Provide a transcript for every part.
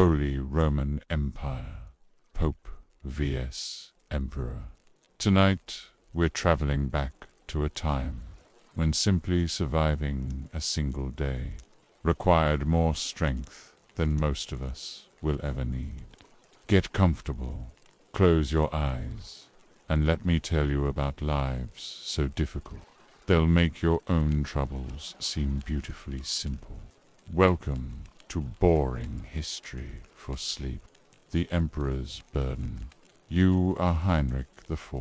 Holy Roman Empire, Pope vs. Emperor. Tonight, we're traveling back to a time when simply surviving a single day required more strength than most of us will ever need. Get comfortable, close your eyes, and let me tell you about lives so difficult they'll make your own troubles seem beautifully simple. Welcome to Boring History for Sleep. The Emperor's Burden. You are Heinrich IV,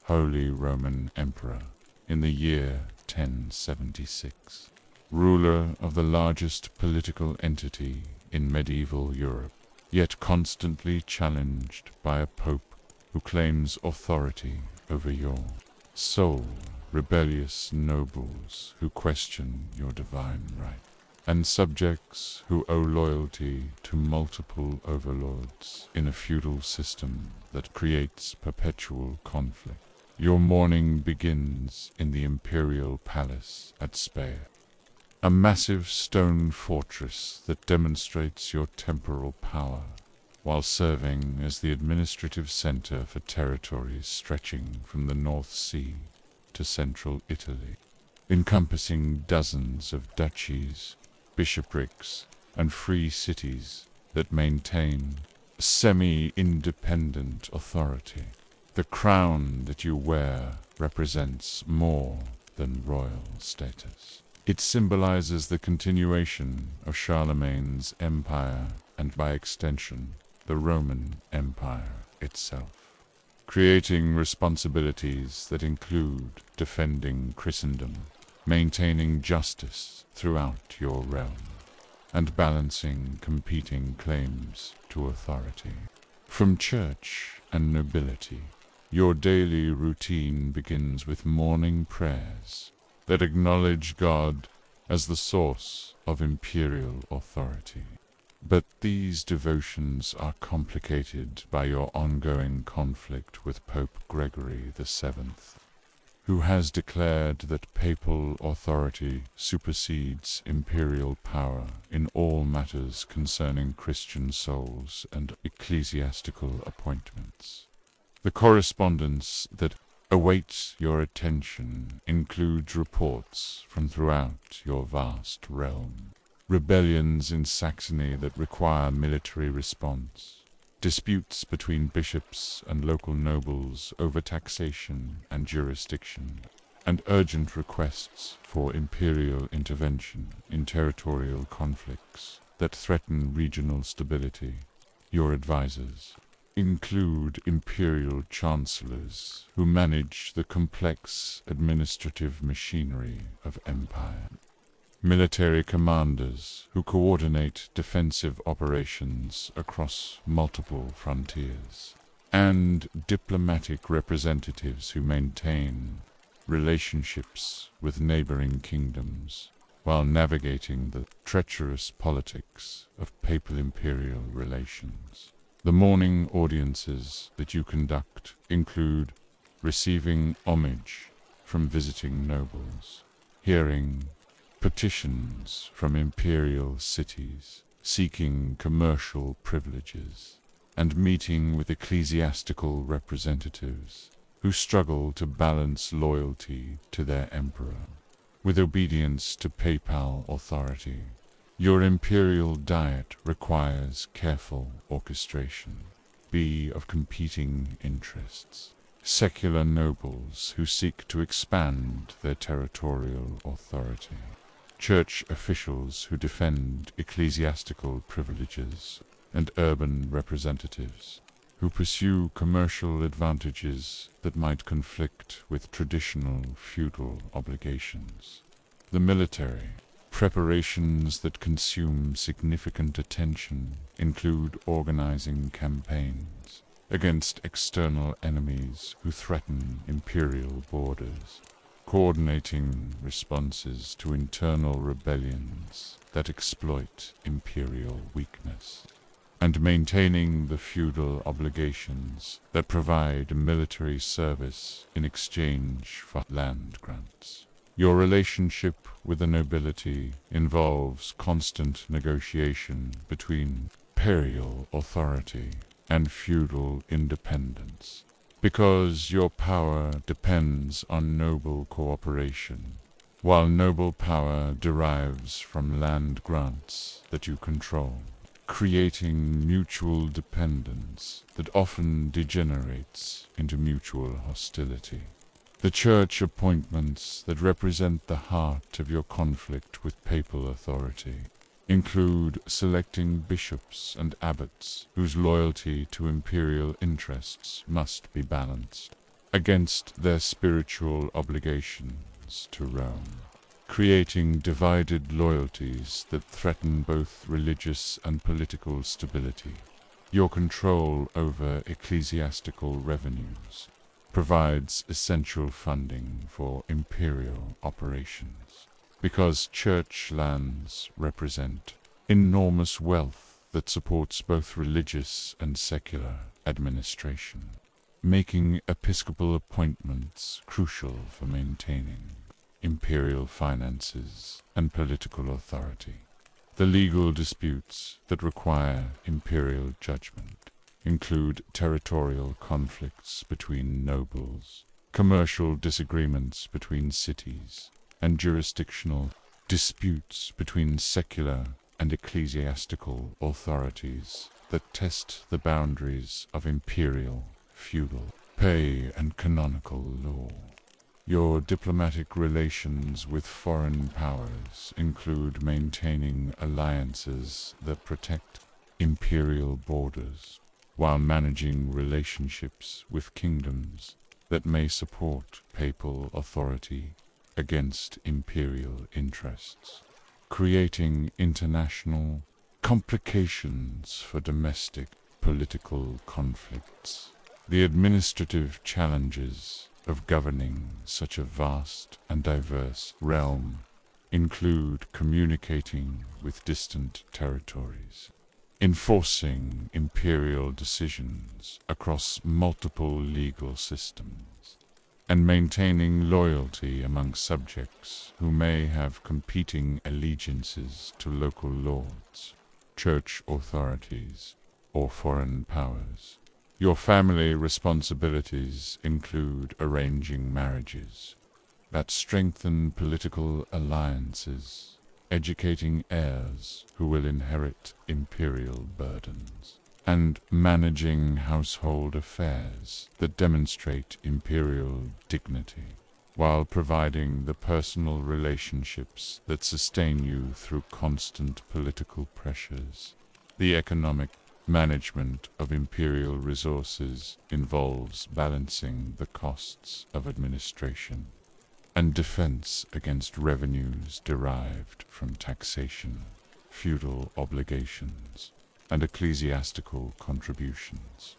Holy Roman Emperor, in the year 1076, ruler of the largest political entity in medieval Europe, yet constantly challenged by a pope who claims authority over your soul, rebellious nobles who question your divine right, and subjects who owe loyalty to multiple overlords in a feudal system that creates perpetual conflict. Your mourning begins in the imperial palace at Speyer, a massive stone fortress that demonstrates your temporal power while serving as the administrative center for territories stretching from the North Sea to central Italy, encompassing dozens of duchies, bishoprics, and free cities that maintain semi-independent authority. The crown that you wear represents more than royal status. It symbolizes the continuation of Charlemagne's empire and, by extension, the Roman Empire itself, creating responsibilities that include defending Christendom, maintaining justice throughout your realm, and balancing competing claims to authority. From church and nobility, your daily routine begins with morning prayers that acknowledge God as the source of imperial authority. But these devotions are complicated by your ongoing conflict with Pope Gregory VII, who has declared that papal authority supersedes imperial power in all matters concerning Christian souls and ecclesiastical appointments. The correspondence that awaits your attention includes reports from throughout your vast realm. Rebellions in Saxony that require military response, disputes between bishops and local nobles over taxation and jurisdiction, and urgent requests for imperial intervention in territorial conflicts that threaten regional stability. Your advisors include imperial chancellors who manage the complex administrative machinery of empire, military commanders who coordinate defensive operations across multiple frontiers, and diplomatic representatives who maintain relationships with neighboring kingdoms while navigating the treacherous politics of papal-imperial relations. The morning audiences that you conduct include receiving homage from visiting nobles, hearing petitions from imperial cities seeking commercial privileges, and meeting with ecclesiastical representatives who struggle to balance loyalty to their emperor with obedience to papal authority. Your imperial diet requires careful orchestration, of competing interests. Secular nobles who seek to expand their territorial authority, church officials who defend ecclesiastical privileges, and urban representatives who pursue commercial advantages that might conflict with traditional feudal obligations. The military preparations that consume significant attention include organizing campaigns against external enemies who threaten imperial borders, coordinating responses to internal rebellions that exploit imperial weakness, and maintaining the feudal obligations that provide military service in exchange for land grants. Your relationship with the nobility involves constant negotiation between imperial authority and feudal independence. Because your power depends on noble cooperation, while noble power derives from land grants that you control, creating mutual dependence that often degenerates into mutual hostility. The church appointments that represent the heart of your conflict with papal authority include selecting bishops and abbots whose loyalty to imperial interests must be balanced against their spiritual obligations to Rome, creating divided loyalties that threaten both religious and political stability. Your control over ecclesiastical revenues provides essential funding for imperial operations, because church lands represent enormous wealth that supports both religious and secular administration, making episcopal appointments crucial for maintaining imperial finances and political authority. The legal disputes that require imperial judgment include territorial conflicts between nobles, commercial disagreements between cities, and jurisdictional disputes between secular and ecclesiastical authorities that test the boundaries of imperial, feudal, pay and canonical law. Your diplomatic relations with foreign powers include maintaining alliances that protect imperial borders, while managing relationships with kingdoms that may support papal authority against imperial interests, creating international complications for domestic political conflicts. The administrative challenges of governing such a vast and diverse realm include communicating with distant territories, enforcing imperial decisions across multiple legal systems, and maintaining loyalty among subjects who may have competing allegiances to local lords, church authorities, or foreign powers. Your family responsibilities include arranging marriages that strengthen political alliances, educating heirs who will inherit imperial burdens, and managing household affairs that demonstrate imperial dignity, while providing the personal relationships that sustain you through constant political pressures. The economic management of imperial resources involves balancing the costs of administration and defense against revenues derived from taxation, feudal obligations, and ecclesiastical contributions,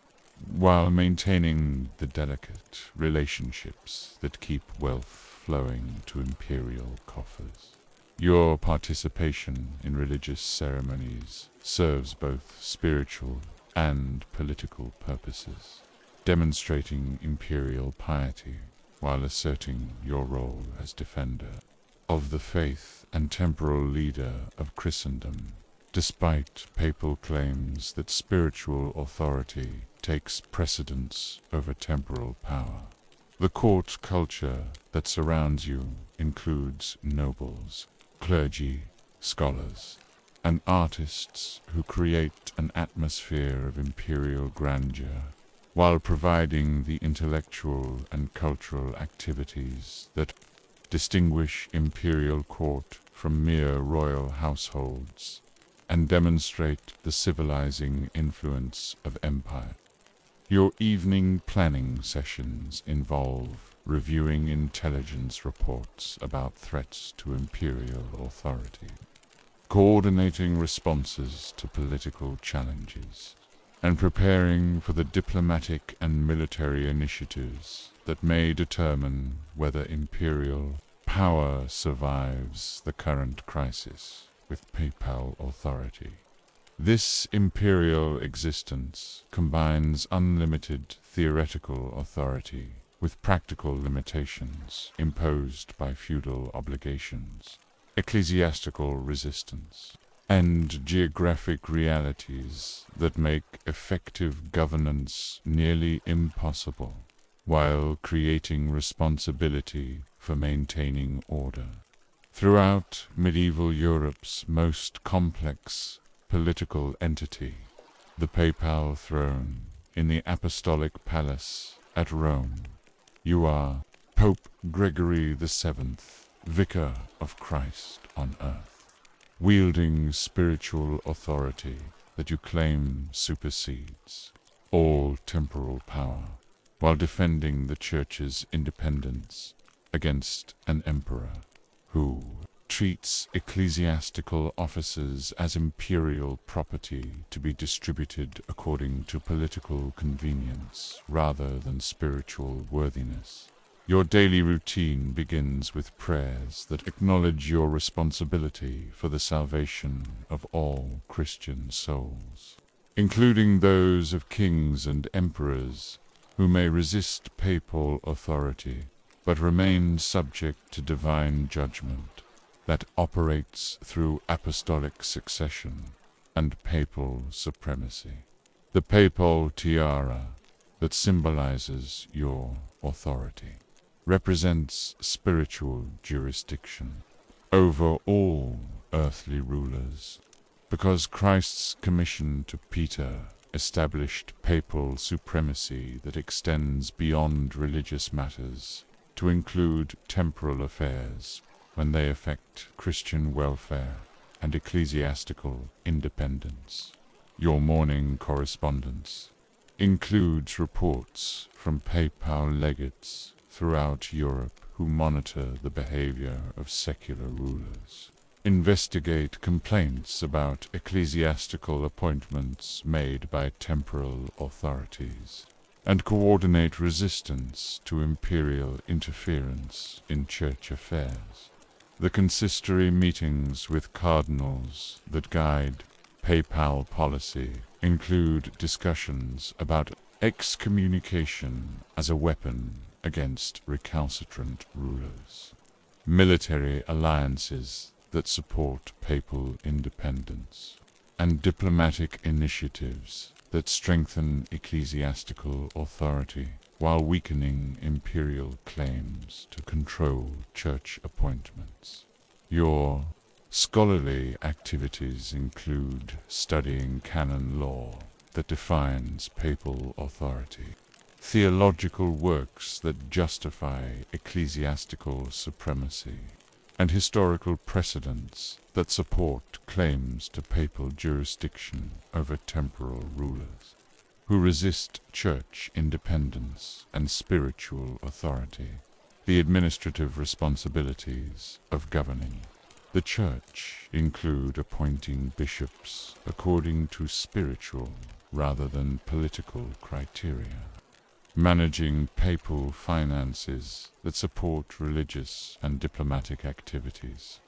while maintaining the delicate relationships that keep wealth flowing to imperial coffers. Your participation in religious ceremonies serves both spiritual and political purposes, demonstrating imperial piety while asserting your role as defender of the faith and temporal leader of Christendom. Despite papal claims that spiritual authority takes precedence over temporal power, the court culture that surrounds you includes nobles, clergy, scholars, and artists who create an atmosphere of imperial grandeur, while providing the intellectual and cultural activities that distinguish imperial court from mere royal households and demonstrate the civilizing influence of empire. Your evening planning sessions involve reviewing intelligence reports about threats to imperial authority, coordinating responses to political challenges, and preparing for the diplomatic and military initiatives that may determine whether imperial power survives the current crisis with papal authority. This imperial existence combines unlimited theoretical authority with practical limitations imposed by feudal obligations, ecclesiastical resistance, and geographic realities that make effective governance nearly impossible, while creating responsibility for maintaining order. Throughout medieval Europe's most complex political entity, the papal throne in the Apostolic Palace at Rome, you are Pope Gregory VII, Vicar of Christ on earth, wielding spiritual authority that you claim supersedes all temporal power, while defending the Church's independence against an emperor who treats ecclesiastical offices as imperial property to be distributed according to political convenience rather than spiritual worthiness. Your daily routine begins with prayers that acknowledge your responsibility for the salvation of all Christian souls, including those of kings and emperors who may resist papal authority but remain subject to divine judgment that operates through apostolic succession and papal supremacy. The papal tiara that symbolizes your authority represents spiritual jurisdiction over all earthly rulers, because Christ's commission to Peter established papal supremacy that extends beyond religious matters to include temporal affairs when they affect Christian welfare and ecclesiastical independence. Your morning correspondence includes reports from papal legates throughout Europe who monitor the behavior of secular rulers, investigate complaints about ecclesiastical appointments made by temporal authorities, and coordinate resistance to imperial interference in church affairs. The consistory meetings with cardinals that guide papal policy include discussions about excommunication as a weapon against recalcitrant rulers, military alliances that support papal independence, and diplomatic initiatives that strengthen ecclesiastical authority while weakening imperial claims to control church appointments. Your scholarly activities include studying canon law that defines papal authority, theological works that justify ecclesiastical supremacy, and historical precedents that support claims to papal jurisdiction over temporal rulers who resist church independence and spiritual authority. The administrative responsibilities of governing the Church include appointing bishops according to spiritual rather than political criteria, managing papal finances that support religious and diplomatic activities,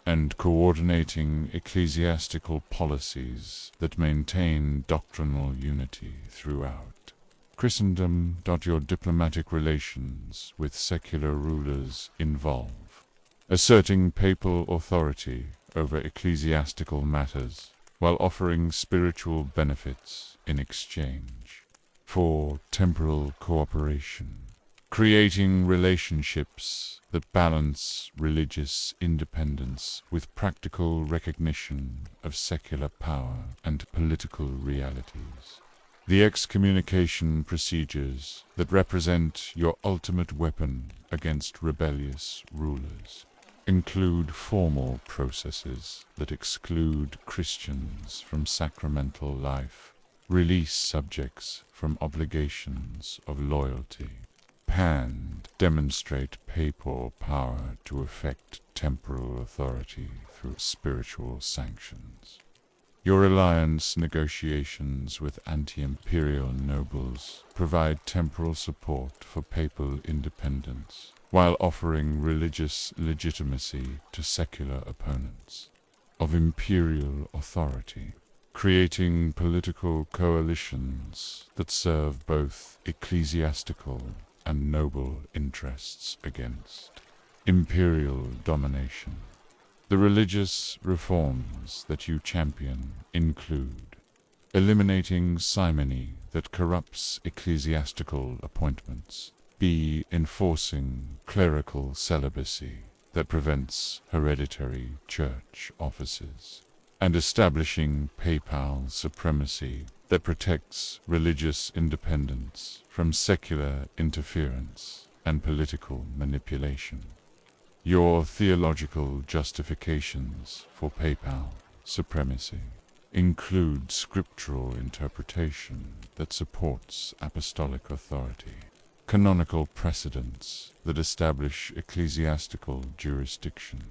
and coordinating ecclesiastical policies that maintain doctrinal unity throughout Christendom. Your diplomatic relations with secular rulers involve asserting papal authority over ecclesiastical matters while offering spiritual benefits in exchange for temporal cooperation, creating relationships that balance religious independence with practical recognition of secular power and political realities. The excommunication procedures that represent your ultimate weapon against rebellious rulers include formal processes that exclude Christians from sacramental life, release subjects from obligations of loyalty, and demonstrate papal power to effect temporal authority through spiritual sanctions. Your alliance negotiations with anti-imperial nobles provide temporal support for papal independence, while offering religious legitimacy to secular opponents of imperial authority, creating political coalitions that serve both ecclesiastical and noble interests against imperial domination. The religious reforms that you champion include eliminating simony that corrupts ecclesiastical appointments, b. enforcing clerical celibacy that prevents hereditary church offices, and establishing papal supremacy that protects religious independence from secular interference and political manipulation. Your theological justifications for papal supremacy include scriptural interpretation that supports apostolic authority, canonical precedents that establish ecclesiastical jurisdiction,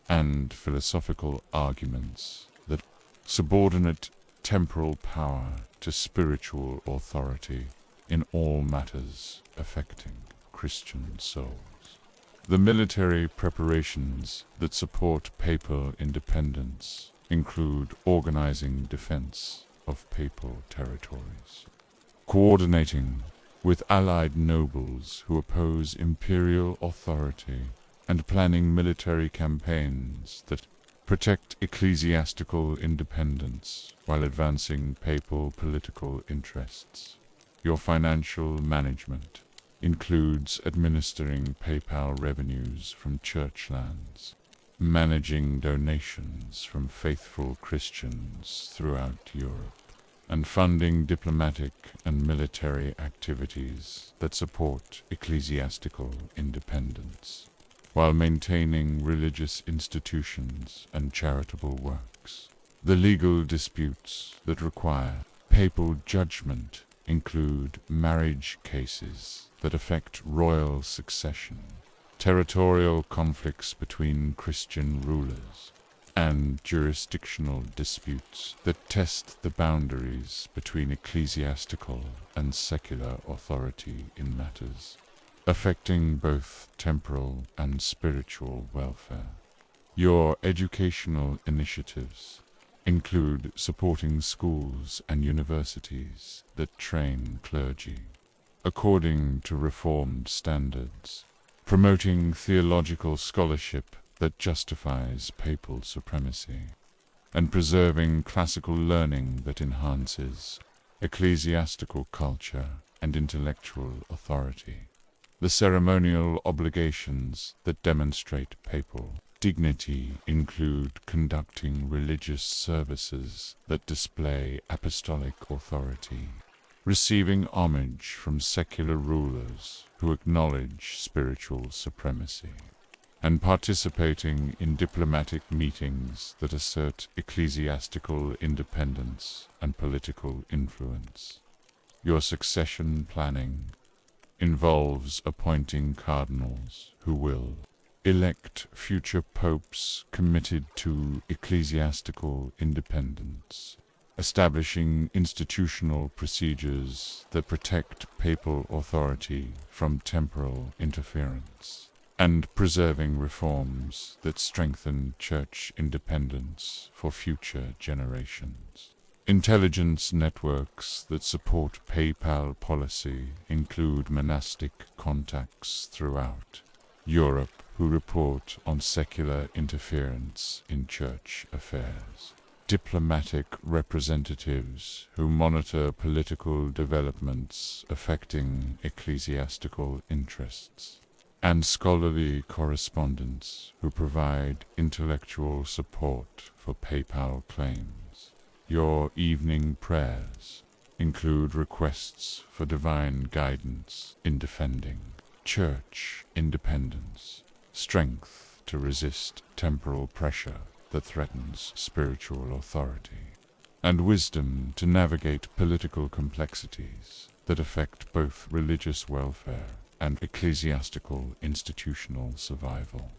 and philosophical arguments that subordinate temporal power to spiritual authority in all matters affecting Christian souls. The military preparations that support papal independence include organizing defense of papal territories, coordinating with allied nobles who oppose imperial authority, and planning military campaigns that protect ecclesiastical independence while advancing papal political interests. Your financial management includes administering papal revenues from church lands, managing donations from faithful Christians throughout Europe, and funding diplomatic and military activities that support ecclesiastical independence, while maintaining religious institutions and charitable works. The legal disputes that require papal judgment include marriage cases that affect royal succession, territorial conflicts between Christian rulers, and jurisdictional disputes that test the boundaries between ecclesiastical and secular authority in matters affecting both temporal and spiritual welfare. Your educational initiatives include supporting schools and universities that train clergy according to Reformed standards, promoting theological scholarship that justifies papal supremacy, and preserving classical learning that enhances ecclesiastical culture and intellectual authority. The ceremonial obligations that demonstrate papal dignity include conducting religious services that display apostolic authority, receiving homage from secular rulers who acknowledge spiritual supremacy, and participating in diplomatic meetings that assert ecclesiastical independence and political influence. Your succession planning involves appointing cardinals who will elect future popes committed to ecclesiastical independence, establishing institutional procedures that protect papal authority from temporal interference, and preserving reforms that strengthen church independence for future generations. Intelligence networks that support papal policy include monastic contacts throughout Europe who report on secular interference in church affairs, diplomatic representatives who monitor political developments affecting ecclesiastical interests, and scholarly correspondents who provide intellectual support for papal claims. Your evening prayers include requests for divine guidance in defending church independence, strength to resist temporal pressure that threatens spiritual authority, and wisdom to navigate political complexities that affect both religious welfare and ecclesiastical institutional survival.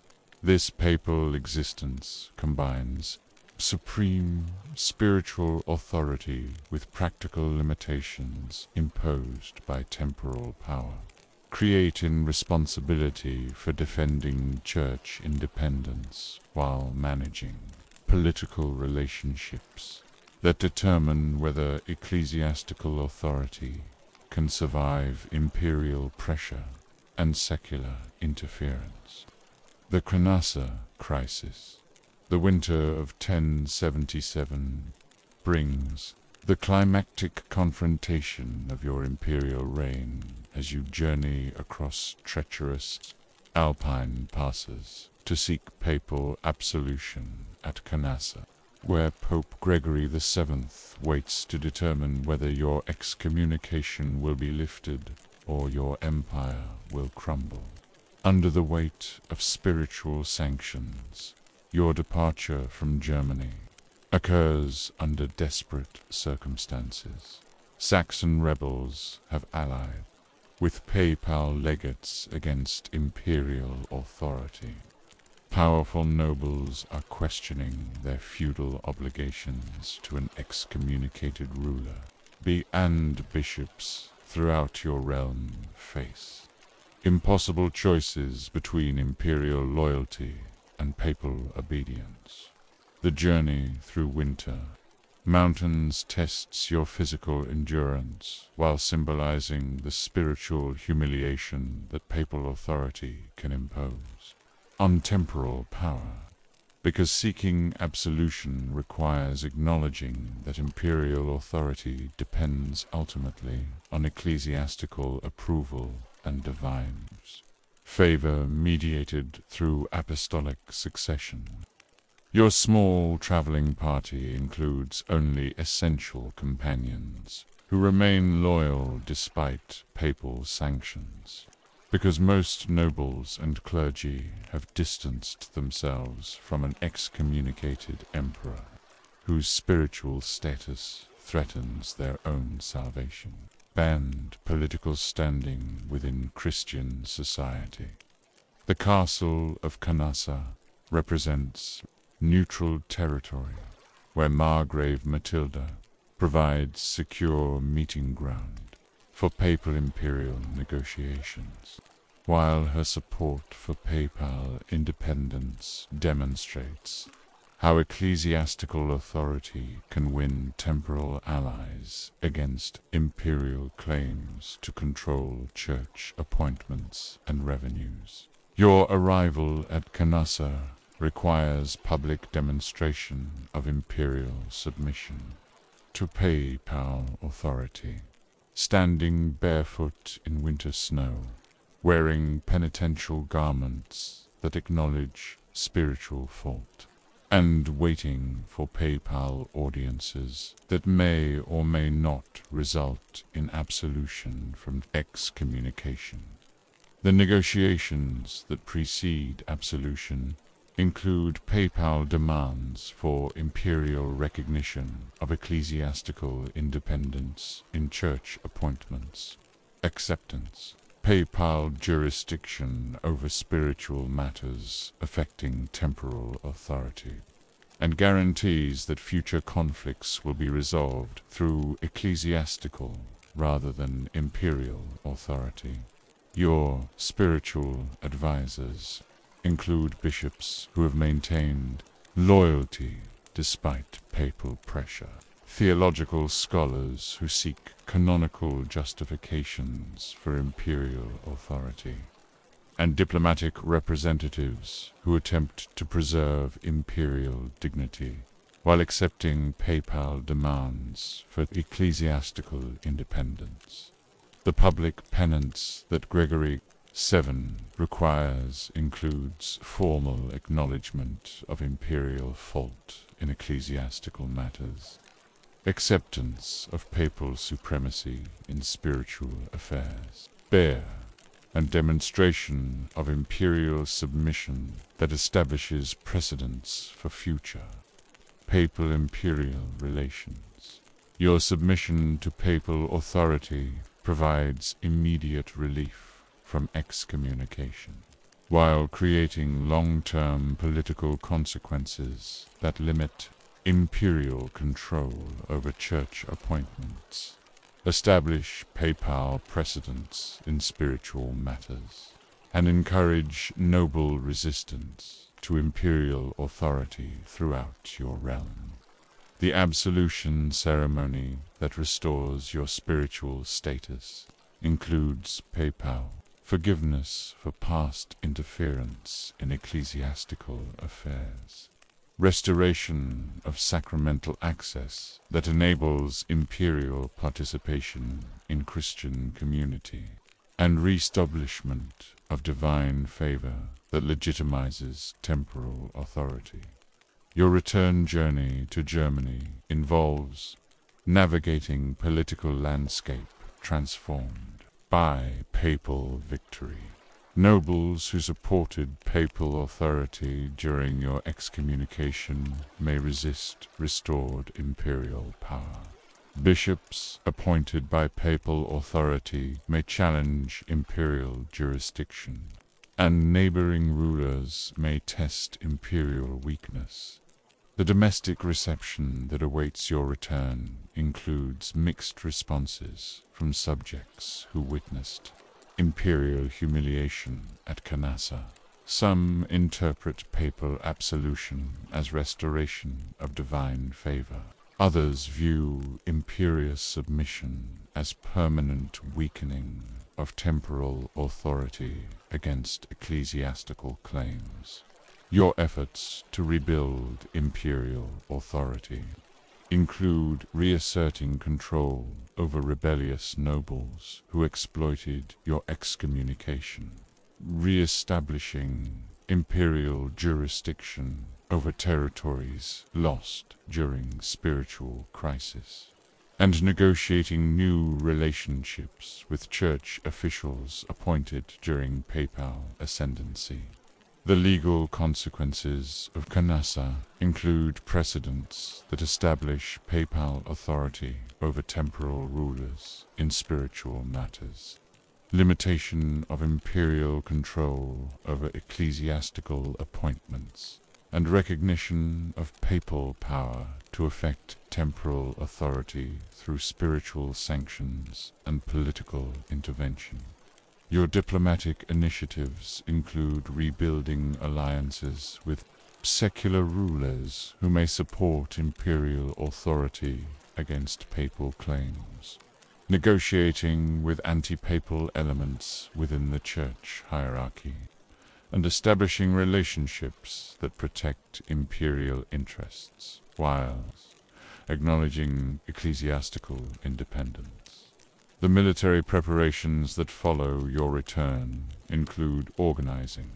This papal existence combines supreme spiritual authority with practical limitations imposed by temporal power, creating responsibility for defending church independence while managing political relationships that determine whether ecclesiastical authority can survive imperial pressure and secular interference. The Canossa crisis The winter of 1077 brings the climactic confrontation of your imperial reign as you journey across treacherous alpine passes to seek papal absolution at Canossa, where Pope Gregory VII waits to determine whether your excommunication will be lifted or your empire will crumble. Under the weight of spiritual sanctions, your departure from Germany occurs under desperate circumstances. Saxon rebels have allied with papal legates against imperial authority. Powerful nobles are questioning their feudal obligations to an excommunicated ruler, and bishops throughout your realm face impossible choices between imperial loyalty and papal obedience. The journey through winter mountains tests your physical endurance while symbolizing the spiritual humiliation that papal authority can impose on temporal power, because seeking absolution requires acknowledging that imperial authority depends ultimately on ecclesiastical approval and divine favor mediated through apostolic succession. Your small traveling party includes only essential companions who remain loyal despite papal sanctions, because most nobles and clergy have distanced themselves from an excommunicated emperor whose spiritual status threatens their own salvation and political standing within Christian society. The castle of Canossa represents neutral territory where Margrave Matilda provides secure meeting ground for papal imperial negotiations, while her support for papal independence demonstrates how ecclesiastical authority can win temporal allies against imperial claims to control church appointments and revenues. Your arrival at Canossa requires public demonstration of imperial submission to papal authority. Standing barefoot in winter snow, wearing penitential garments that acknowledge spiritual fault, and waiting for papal audiences that may or may not result in absolution from excommunication. The negotiations that precede absolution include papal demands for imperial recognition of ecclesiastical independence in church appointments, acceptance, papal jurisdiction over spiritual matters affecting temporal authority, and guarantees that future conflicts will be resolved through ecclesiastical rather than imperial authority. Your spiritual advisors include bishops who have maintained loyalty despite papal pressure, theological scholars who seek canonical justifications for imperial authority, and diplomatic representatives who attempt to preserve imperial dignity while accepting papal demands for ecclesiastical independence. The public penance that Gregory VII requires includes formal acknowledgement of imperial fault in ecclesiastical matters, acceptance of papal supremacy in spiritual affairs, and demonstration of imperial submission that establishes precedents for future papal-imperial relations. Your submission to papal authority provides immediate relief from excommunication, while creating long-term political consequences that limit imperial control over church appointments, establish papal precedents in spiritual matters, and encourage noble resistance to imperial authority throughout your realm. The absolution ceremony that restores your spiritual status includes papal forgiveness for past interference in ecclesiastical affairs, restoration of sacramental access that enables imperial participation in Christian community, and reestablishment of divine favor that legitimizes temporal authority. Your return journey to Germany involves navigating political landscape transformed by papal victory. Nobles who supported papal authority during your excommunication may resist restored imperial power. Bishops appointed by papal authority may challenge imperial jurisdiction, and neighboring rulers may test imperial weakness. The domestic reception that awaits your return includes mixed responses from subjects who witnessed imperial humiliation at Canossa. Some interpret papal absolution as restoration of divine favor. Others view imperial submission as permanent weakening of temporal authority against ecclesiastical claims. Your efforts to rebuild imperial authority include reasserting control over rebellious nobles who exploited your excommunication, re-establishing imperial jurisdiction over territories lost during spiritual crisis, and negotiating new relationships with church officials appointed during papal ascendancy. The legal consequences of Canossa include precedents that establish papal authority over temporal rulers in spiritual matters, limitation of imperial control over ecclesiastical appointments, and recognition of papal power to effect temporal authority through spiritual sanctions and political intervention. Your diplomatic initiatives include rebuilding alliances with secular rulers who may support imperial authority against papal claims, negotiating with anti-papal elements within the church hierarchy, and establishing relationships that protect imperial interests while acknowledging ecclesiastical independence. The military preparations that follow your return include organizing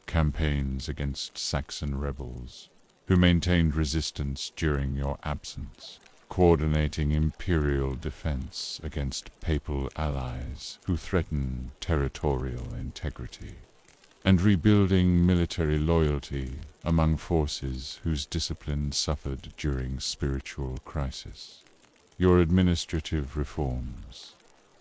campaigns against Saxon rebels who maintained resistance during your absence, coordinating imperial defense against papal allies who threaten territorial integrity, and rebuilding military loyalty among forces whose discipline suffered during spiritual crisis. Your administrative reforms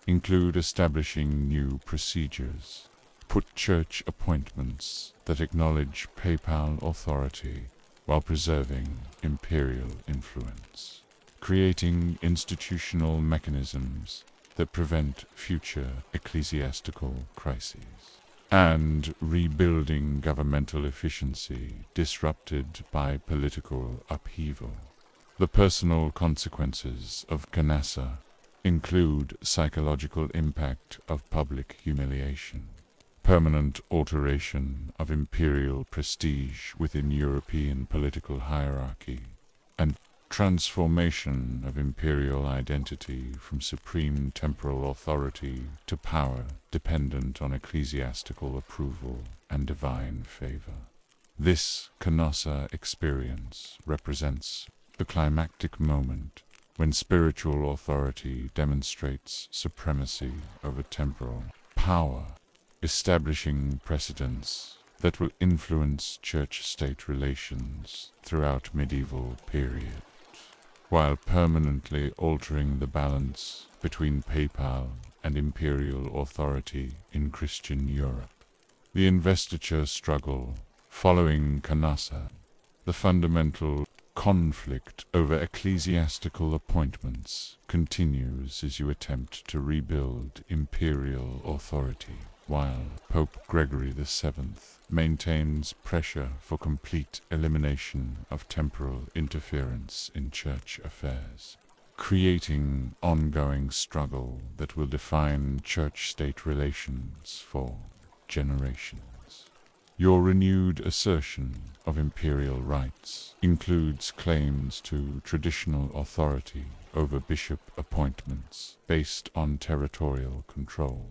include establishing new procedures, put church appointments that acknowledge papal authority while preserving imperial influence, creating institutional mechanisms that prevent future ecclesiastical crises, and rebuilding governmental efficiency disrupted by political upheaval. The personal consequences of Canossa include psychological impact of public humiliation, permanent alteration of imperial prestige within European political hierarchy, and transformation of imperial identity from supreme temporal authority to power dependent on ecclesiastical approval and divine favor. This Canossa experience represents the climactic moment when spiritual authority demonstrates supremacy over temporal power, establishing precedents that will influence church-state relations throughout medieval period, while permanently altering the balance between papal and imperial authority in Christian Europe. The Investiture Struggle following Canossa, the fundamental conflict over ecclesiastical appointments, continues as you attempt to rebuild imperial authority, while Pope Gregory VII maintains pressure for complete elimination of temporal interference in church affairs, creating ongoing struggle that will define church-state relations for generations. Your renewed assertion of imperial rights includes claims to traditional authority over bishop appointments based on territorial control,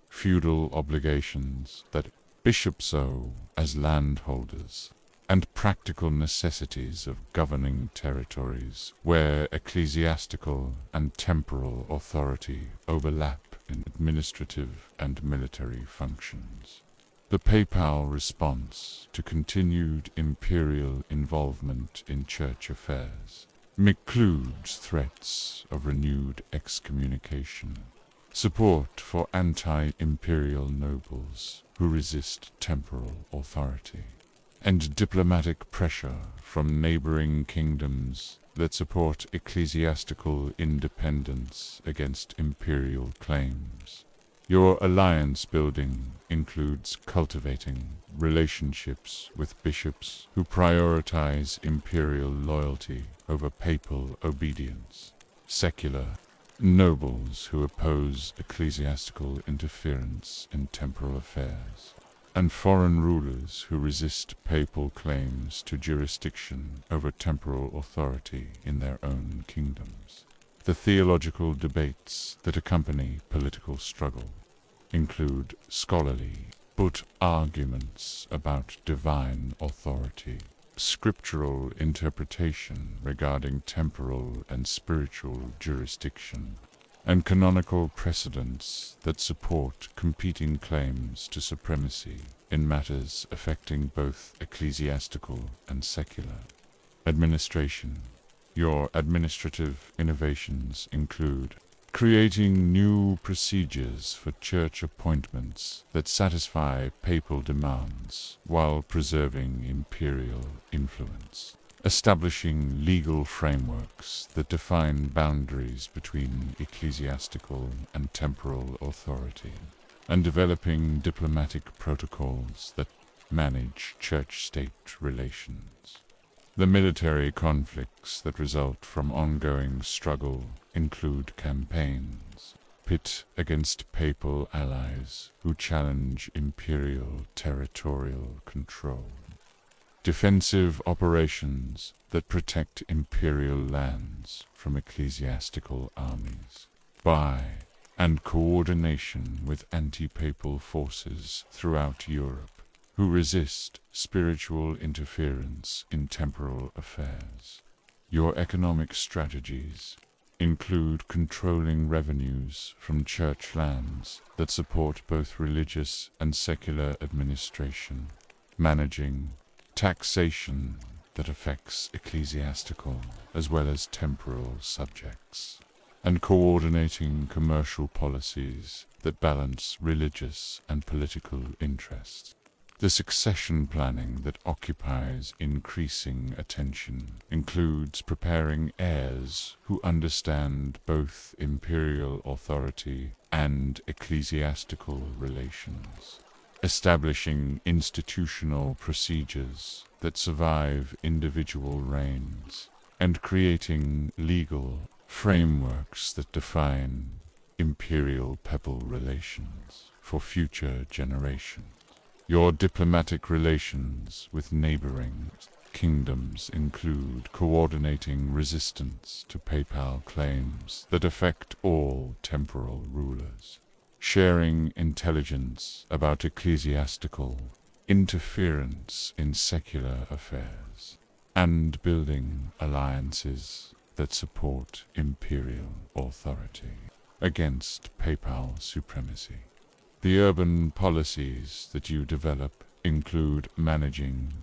feudal obligations that bishops owe as landholders, and practical necessities of governing territories where ecclesiastical and temporal authority overlap in administrative and military functions. The papal response to continued imperial involvement in church affairs includes threats of renewed excommunication, support for anti-imperial nobles who resist temporal authority, and diplomatic pressure from neighboring kingdoms that support ecclesiastical independence against imperial claims. Your alliance building includes cultivating relationships with bishops who prioritize imperial loyalty over papal obedience, secular nobles who oppose ecclesiastical interference in temporal affairs, and foreign rulers who resist papal claims to jurisdiction over temporal authority in their own kingdoms. The theological debates that accompany political struggle include scholarly but arguments about divine authority, scriptural interpretation regarding temporal and spiritual jurisdiction, and canonical precedents that support competing claims to supremacy in matters affecting both ecclesiastical and secular administration. Your administrative innovations include creating new procedures for church appointments that satisfy papal demands while preserving imperial influence, establishing legal frameworks that define boundaries between ecclesiastical and temporal authority, and developing diplomatic protocols that manage church-state relations. The military conflicts that result from ongoing struggle include campaigns pit against papal allies who challenge imperial territorial control, defensive operations that protect imperial lands from ecclesiastical armies, and coordination with anti-papal forces throughout Europe who resist spiritual interference in temporal affairs. Your economic strategies include controlling revenues from church lands that support both religious and secular administration, managing taxation that affects ecclesiastical as well as temporal subjects, and coordinating commercial policies that balance religious and political interests. The succession planning that occupies increasing attention includes preparing heirs who understand both imperial authority and ecclesiastical relations, establishing institutional procedures that survive individual reigns, and creating legal frameworks that define imperial-papal relations for future generations. Your diplomatic relations with neighboring kingdoms include coordinating resistance to papal claims that affect all temporal rulers, sharing intelligence about ecclesiastical interference in secular affairs, and building alliances that support imperial authority against papal supremacy. The urban policies that you develop include managing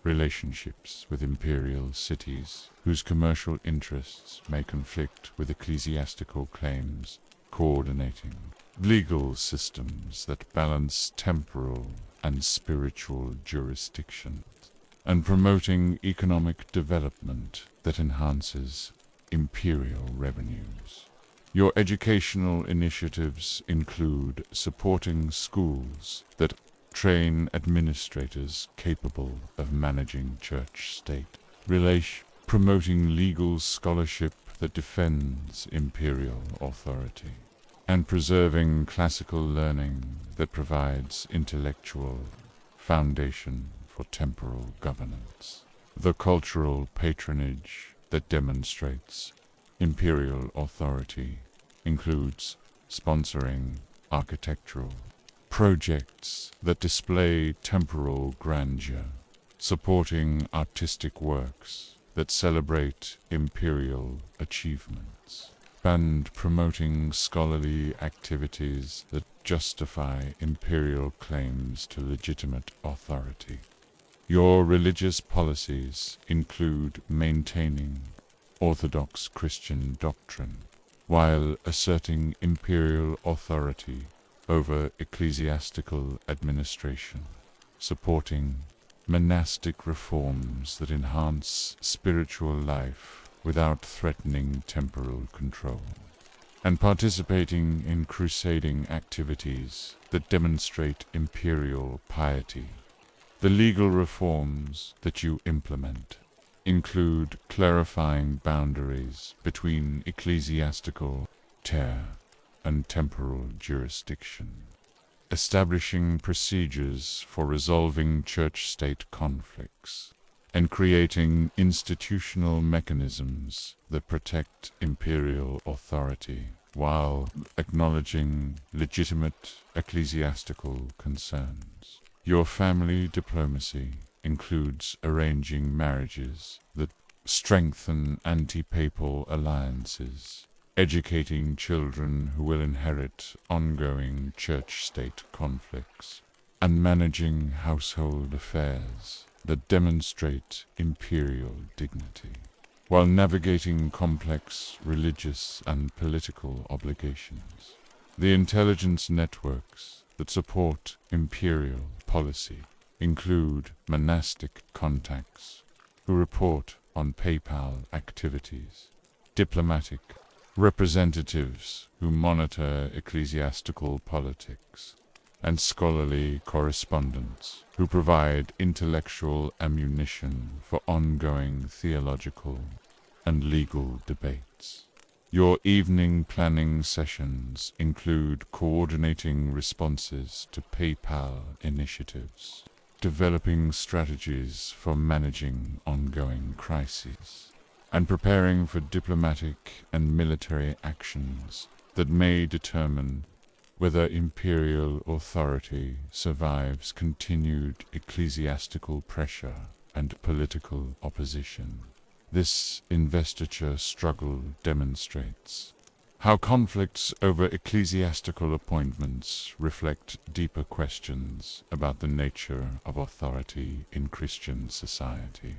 relationships with imperial cities whose commercial interests may conflict with ecclesiastical claims, coordinating legal systems that balance temporal and spiritual jurisdictions, and promoting economic development that enhances imperial revenues. Your educational initiatives include supporting schools that train administrators capable of managing church-state relations, promoting legal scholarship that defends imperial authority, and preserving classical learning that provides intellectual foundation for temporal governance. The cultural patronage that demonstrates imperial authority includes sponsoring architectural projects that display temporal grandeur, supporting artistic works that celebrate imperial achievements, and promoting scholarly activities that justify imperial claims to legitimate authority. Your religious policies include maintaining Orthodox Christian doctrine while asserting imperial authority over ecclesiastical administration, supporting monastic reforms that enhance spiritual life without threatening temporal control, and participating in crusading activities that demonstrate imperial piety. The legal reforms that you implement include clarifying boundaries between ecclesiastical terre and temporal jurisdiction, establishing procedures for resolving church-state conflicts, and creating institutional mechanisms that protect imperial authority while acknowledging legitimate ecclesiastical concerns. Your family diplomacy includes arranging marriages that strengthen anti-papal alliances, educating children who will inherit ongoing church-state conflicts, and managing household affairs that demonstrate imperial dignity, while navigating complex religious and political obligations. The intelligence networks that support imperial policy include monastic contacts who report on papal activities, diplomatic representatives who monitor ecclesiastical politics, and scholarly correspondents who provide intellectual ammunition for ongoing theological and legal debates. Your evening planning sessions include coordinating responses to papal initiatives, developing strategies for managing ongoing crises, and preparing for diplomatic and military actions that may determine whether imperial authority survives continued ecclesiastical pressure and political opposition. This investiture struggle demonstrates how conflicts over ecclesiastical appointments reflect deeper questions about the nature of authority in Christian society,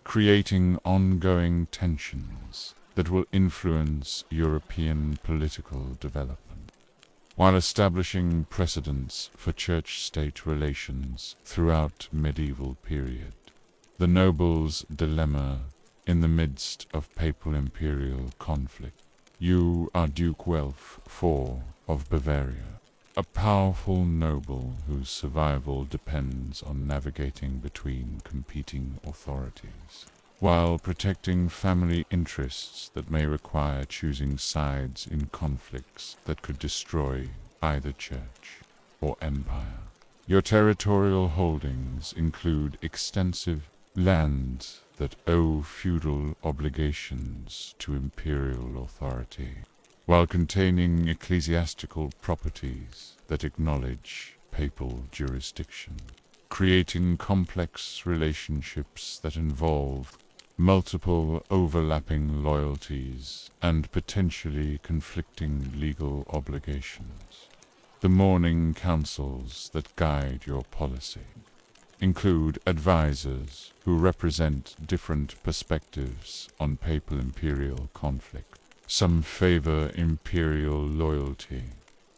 creating ongoing tensions that will influence European political development, while establishing precedents for church-state relations throughout medieval period. The noble's dilemma in the midst of papal-imperial conflict. You are Duke Welf IV of Bavaria, a powerful noble whose survival depends on navigating between competing authorities, while protecting family interests that may require choosing sides in conflicts that could destroy either church or empire. Your territorial holdings include extensive lands that owe feudal obligations to imperial authority, while containing ecclesiastical properties that acknowledge papal jurisdiction, creating complex relationships that involve multiple overlapping loyalties and potentially conflicting legal obligations. The mourning councils that guide your policy include advisors who represent different perspectives on papal-imperial conflict. Some favor imperial loyalty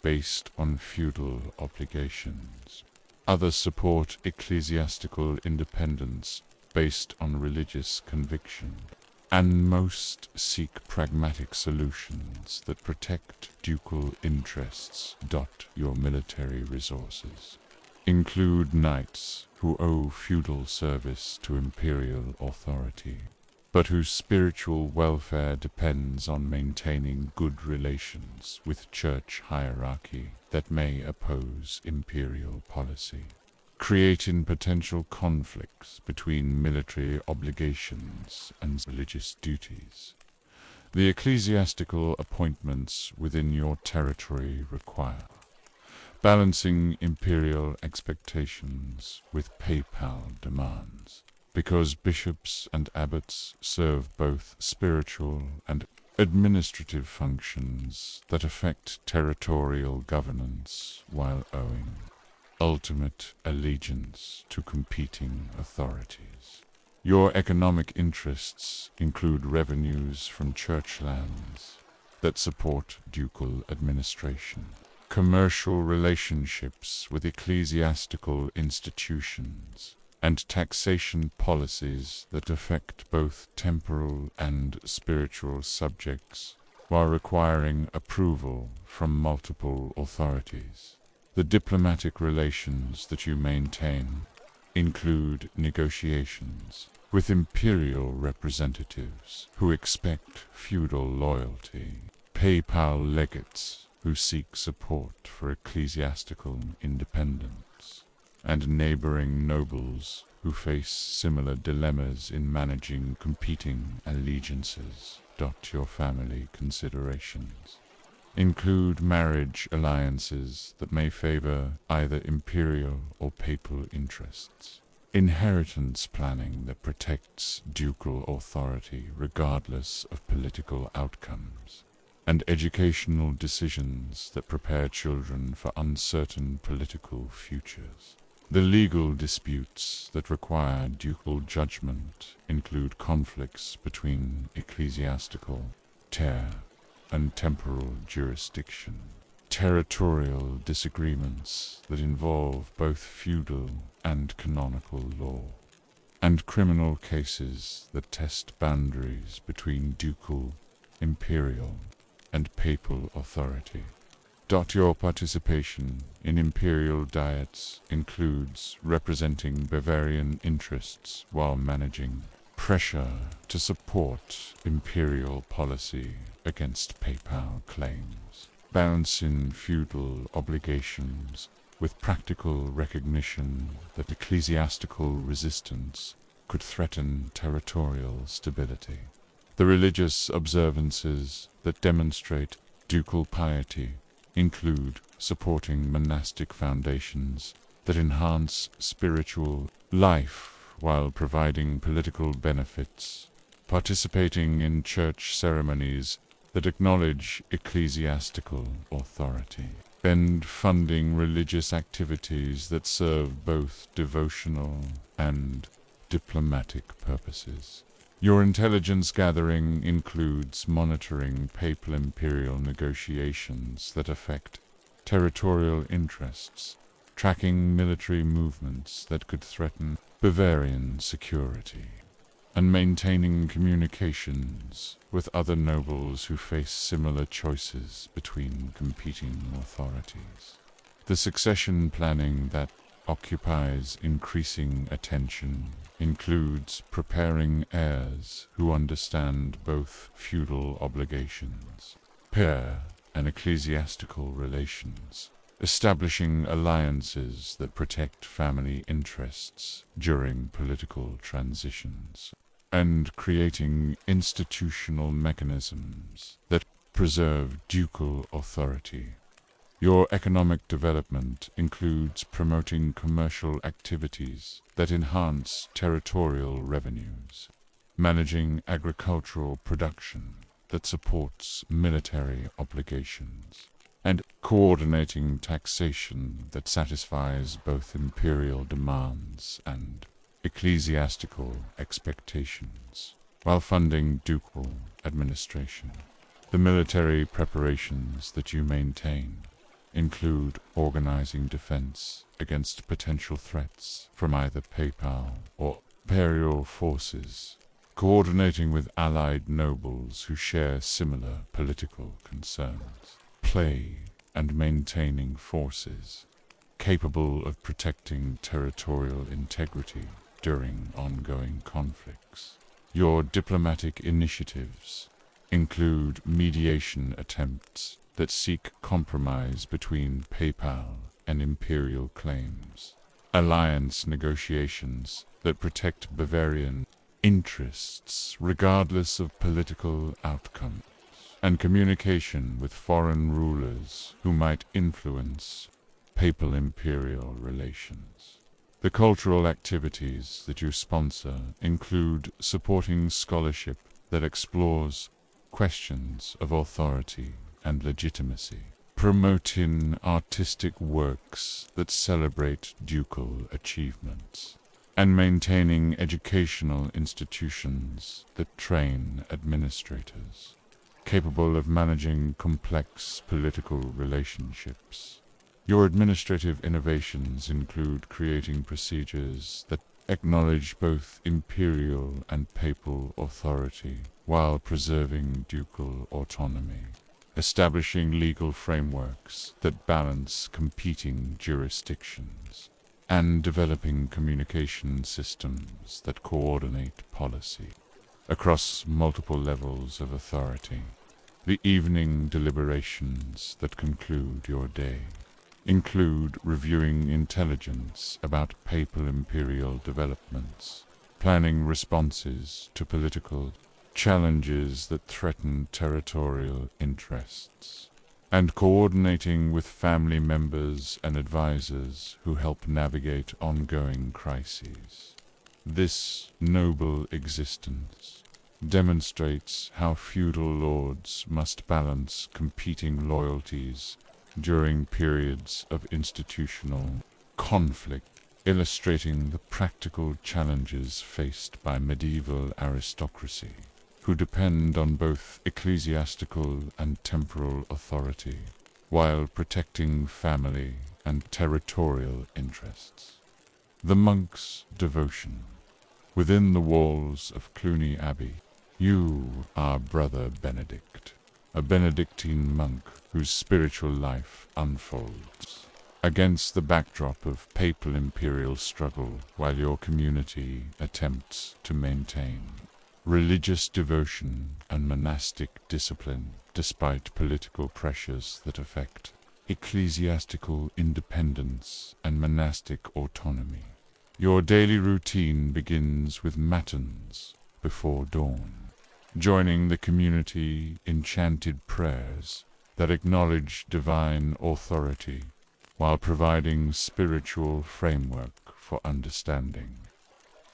based on feudal obligations. Others support ecclesiastical independence based on religious conviction. And most seek pragmatic solutions that protect ducal interests. Your military resources include knights who owe feudal service to imperial authority, but whose spiritual welfare depends on maintaining good relations with church hierarchy that may oppose imperial policy. creating potential conflicts between military obligations and religious duties. The ecclesiastical appointments within your territory require balancing imperial expectations with papal demands, because bishops and abbots serve both spiritual and administrative functions that affect territorial governance while owing ultimate allegiance to competing authorities. Your economic interests include revenues from church lands that support ducal administration, commercial relationships with ecclesiastical institutions, and taxation policies that affect both temporal and spiritual subjects, while requiring approval from multiple authorities. The diplomatic relations that you maintain include negotiations with imperial representatives who expect feudal loyalty, papal legates who seek support for ecclesiastical independence, and neighboring nobles who face similar dilemmas in managing competing allegiances. Your family considerations include marriage alliances that may favor either imperial or papal interests, inheritance planning that protects ducal authority regardless of political outcomes, and educational decisions that prepare children for uncertain political futures. The legal disputes that require ducal judgment include conflicts between ecclesiastical, and temporal jurisdiction, territorial disagreements that involve both feudal and canonical law, and criminal cases that test boundaries between ducal, imperial, and papal authority. Your participation in imperial diets includes representing Bavarian interests while managing pressure to support imperial policy against papal claims, balancing feudal obligations with practical recognition that ecclesiastical resistance could threaten territorial stability. The religious observances that demonstrate ducal piety include supporting monastic foundations that enhance spiritual life while providing political benefits, participating in church ceremonies that acknowledge ecclesiastical authority, and funding religious activities that serve both devotional and diplomatic purposes. Your intelligence gathering includes monitoring papal imperial negotiations that affect territorial interests, tracking military movements that could threaten Bavarian security, and maintaining communications with other nobles who face similar choices between competing authorities. The succession planning that occupies increasing attention includes preparing heirs who understand both feudal obligations, and ecclesiastical relations, establishing alliances that protect family interests during political transitions, and creating institutional mechanisms that preserve ducal authority. Your economic development includes promoting commercial activities that enhance territorial revenues, managing agricultural production that supports military obligations, and coordinating taxation that satisfies both imperial demands and ecclesiastical expectations, while funding ducal administration. The military preparations that you maintain include organizing defense against potential threats from either papal or imperial forces, coordinating with allied nobles who share similar political concerns, and maintaining forces capable of protecting territorial integrity during ongoing conflicts. Your diplomatic initiatives include mediation attempts that seek compromise between papal and imperial claims, alliance negotiations that protect Bavarian interests regardless of political outcomes, and communication with foreign rulers who might influence papal imperial relations. The cultural activities that you sponsor include supporting scholarship that explores questions of authority and legitimacy, promoting artistic works that celebrate ducal achievements, and maintaining educational institutions that train administrators capable of managing complex political relationships. Your administrative innovations include creating procedures that acknowledge both imperial and papal authority while preserving ducal autonomy, establishing legal frameworks that balance competing jurisdictions, and developing communication systems that coordinate policy across multiple levels of authority. The evening deliberations that conclude your day include reviewing intelligence about papal imperial developments, planning responses to political challenges that threaten territorial interests, and coordinating with family members and advisors who help navigate ongoing crises. This noble existence demonstrates how feudal lords must balance competing loyalties during periods of institutional conflict, illustrating the practical challenges faced by medieval aristocracy, who depend on both ecclesiastical and temporal authority, while protecting family and territorial interests. The monk's devotion. Within the walls of Cluny Abbey, you are Brother Benedict, a Benedictine monk whose spiritual life unfolds against the backdrop of papal imperial struggle, while your community attempts to maintain religious devotion and monastic discipline despite political pressures that affect ecclesiastical independence and monastic autonomy. Your daily routine begins with matins before dawn, joining the community in chanted prayers that acknowledge divine authority while providing spiritual framework for understanding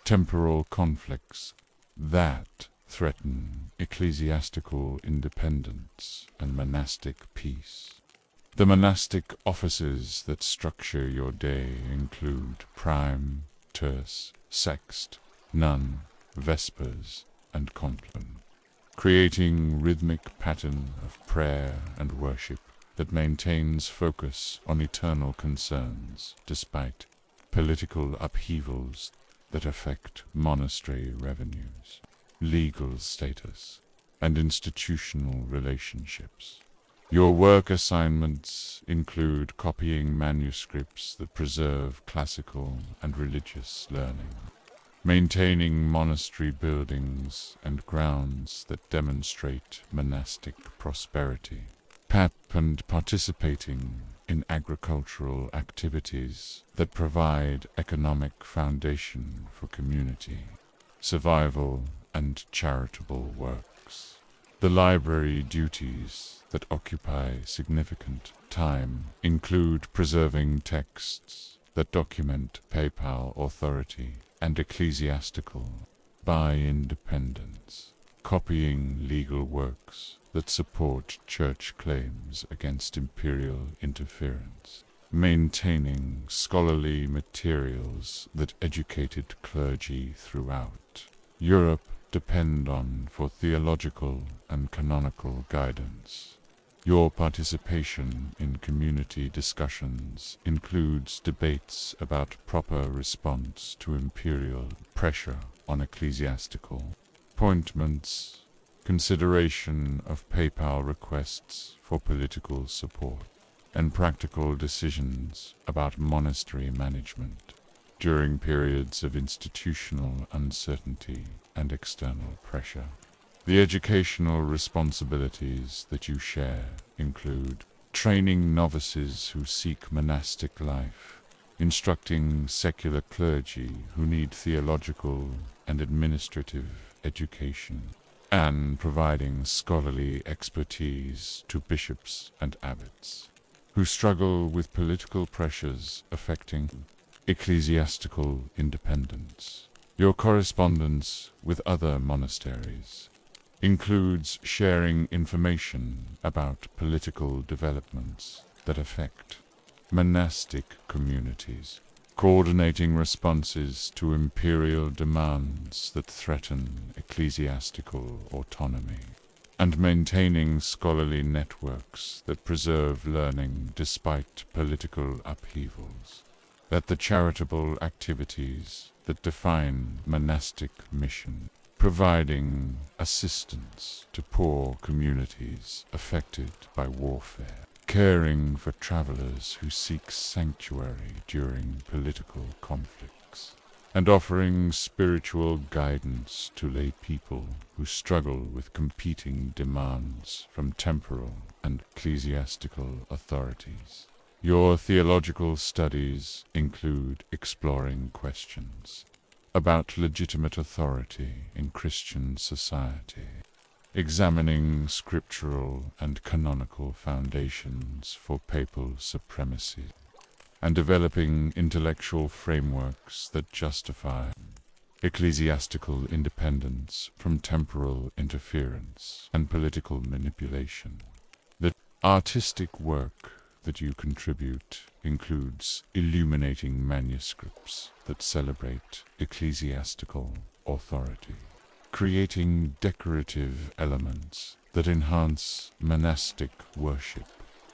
temporal conflicts that threaten ecclesiastical independence and monastic peace. The monastic offices that structure your day include prime, terce, sext, nun, vespers, and compline, creating rhythmic pattern of prayer and worship that maintains focus on eternal concerns despite political upheavals that affect monastery revenues, legal status, and institutional relationships. Your work assignments include copying manuscripts that preserve classical and religious learning, maintaining monastery buildings and grounds that demonstrate monastic prosperity, and participating in agricultural activities that provide economic foundation for community, survival, and charitable works. The library duties that occupy significant time include preserving texts that document papal authority and ecclesiastical independence, copying legal works that support church claims against imperial interference, maintaining scholarly materials that educated clergy throughout Europe depend on for theological and canonical guidance. Your participation in community discussions includes debates about proper response to imperial pressure on ecclesiastical appointments, consideration of papal requests for political support, and practical decisions about monastery management during periods of institutional uncertainty and external pressure. The educational responsibilities that you share include training novices who seek monastic life instructing secular clergy who need theological and administrative education, and providing scholarly expertise to bishops and abbots who struggle with political pressures affecting ecclesiastical independence. Your correspondence with other monasteries includes sharing information about political developments that affect monastic communities, coordinating responses to imperial demands that threaten ecclesiastical autonomy, and maintaining scholarly networks that preserve learning despite political upheavals. That the charitable activities that define monastic mission, providing assistance to poor communities affected by warfare, caring for travelers who seek sanctuary during political conflicts, and offering spiritual guidance to lay people who struggle with competing demands from temporal and ecclesiastical authorities. Your theological studies include exploring questions about legitimate authority in Christian society, examining scriptural and canonical foundations for papal supremacy, and developing intellectual frameworks that justify ecclesiastical independence from temporal interference and political manipulation. The artistic work that you contribute includes illuminating manuscripts that celebrate ecclesiastical authority, creating decorative elements that enhance monastic worship,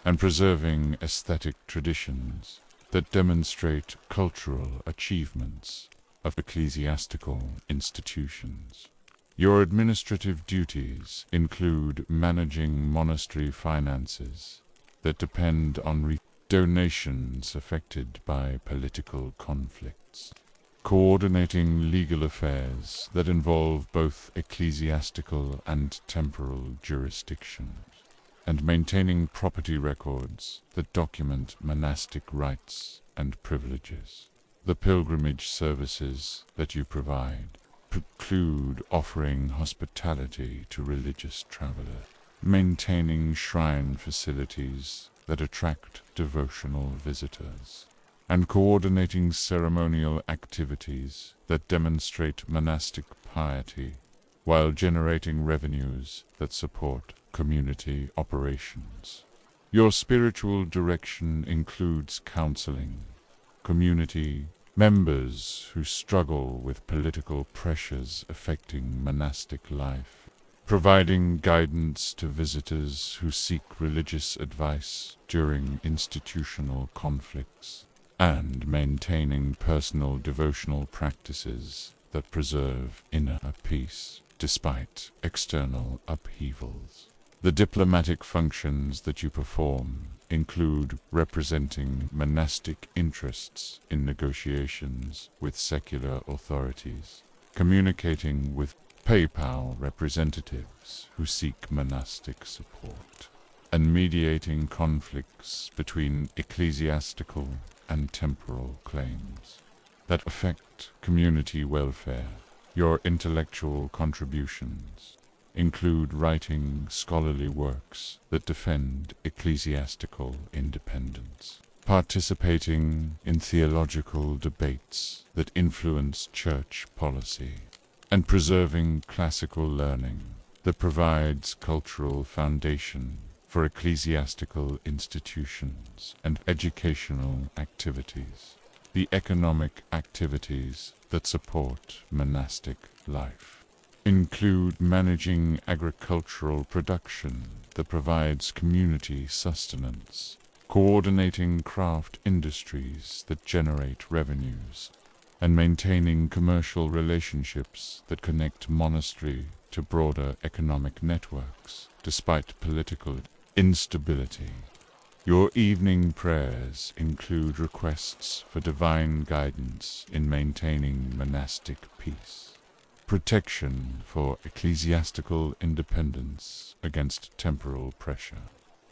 and preserving aesthetic traditions that demonstrate cultural achievements of ecclesiastical institutions. Your administrative duties include managing monastery finances that depend on donations affected by political conflicts, coordinating legal affairs that involve both ecclesiastical and temporal jurisdictions, and maintaining property records that document monastic rights and privileges. The pilgrimage services that you provide preclude offering hospitality to religious travelers, maintaining shrine facilities that attract devotional visitors, and coordinating ceremonial activities that demonstrate monastic piety while generating revenues that support community operations. Your spiritual direction includes counseling community members who struggle with political pressures affecting monastic life, providing guidance to visitors who seek religious advice during institutional conflicts, and maintaining personal devotional practices that preserve inner peace despite external upheavals. The diplomatic functions that you perform include representing monastic interests in negotiations with secular authorities, communicating with papal representatives who seek monastic support, and mediating conflicts between ecclesiastical and temporal claims that affect community welfare. Your intellectual contributions include writing scholarly works that defend ecclesiastical independence, participating in theological debates that influence church policy, and preserving classical learning that provides cultural foundation for ecclesiastical institutions and educational activities. The economic activities that support monastic life include managing agricultural production that provides community sustenance, coordinating craft industries that generate revenues, and maintaining commercial relationships that connect monastery to broader economic networks despite political instability. Your evening prayers include requests for divine guidance in maintaining monastic peace, protection for ecclesiastical independence against temporal pressure,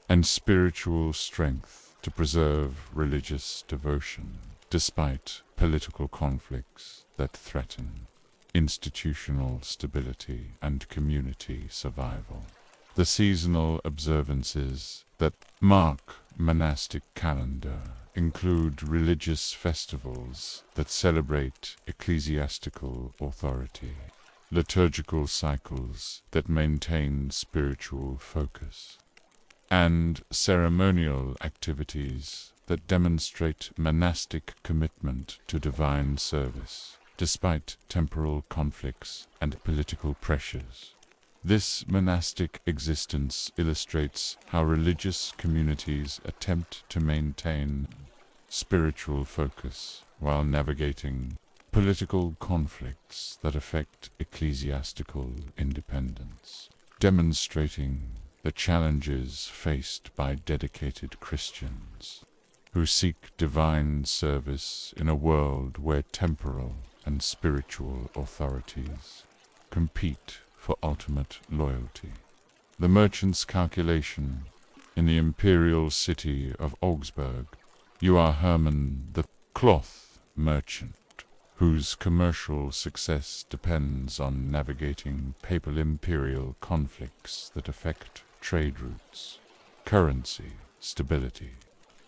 and spiritual strength to preserve religious devotion. despite political conflicts that threaten institutional stability and community survival. The seasonal observances that mark monastic calendar include religious festivals that celebrate ecclesiastical authority, liturgical cycles that maintain spiritual focus, and ceremonial activities that demonstrate monastic commitment to divine service, despite temporal conflicts and political pressures. This monastic existence illustrates how religious communities attempt to maintain spiritual focus while navigating political conflicts that affect ecclesiastical independence, demonstrating the challenges faced by dedicated Christians who seek divine service in a world where temporal and spiritual authorities compete for ultimate loyalty. The merchant's calculation. In the imperial city of Augsburg, you are Hermann the cloth merchant, whose commercial success depends on navigating papal imperial conflicts that affect trade routes, currency stability,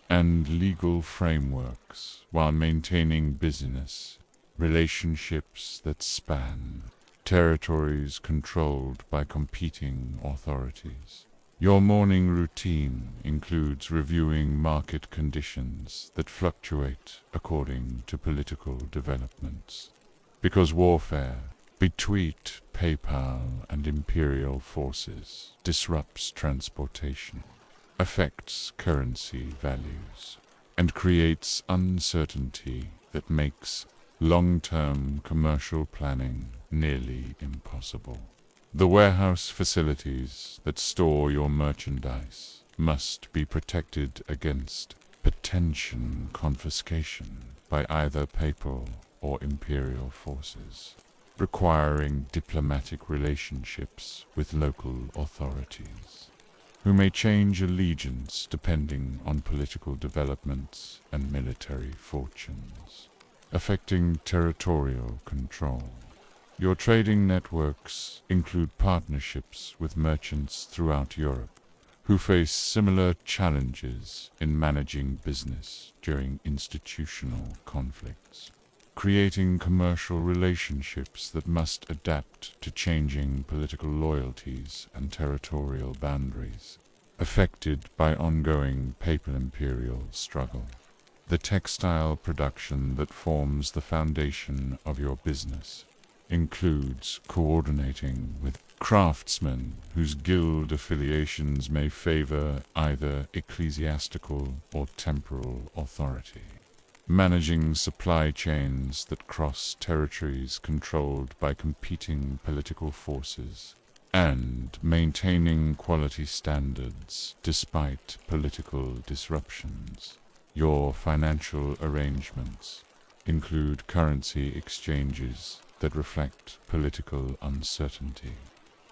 and legal frameworks, while maintaining business relationships that span territories controlled by competing authorities. Your morning routine includes reviewing market conditions that fluctuate according to political developments, because warfare between papal and imperial forces disrupts transportation, affects currency values, and creates uncertainty that makes long-term commercial planning nearly impossible. The warehouse facilities that store your merchandise must be protected against potential confiscation by either papal or imperial forces, requiring diplomatic relationships with local authorities, who may change allegiance depending on political developments and military fortunes, affecting territorial control. Your trading networks include partnerships with merchants throughout Europe who face similar challenges in managing business during institutional conflicts, creating commercial relationships that must adapt to changing political loyalties and territorial boundaries, affected by ongoing papal-imperial struggle. The textile production that forms the foundation of your business includes coordinating with craftsmen whose guild affiliations may favor either ecclesiastical or temporal authority, managing supply chains that cross territories controlled by competing political forces, and maintaining quality standards despite political disruptions. Your financial arrangements include currency exchanges that reflect political uncertainty,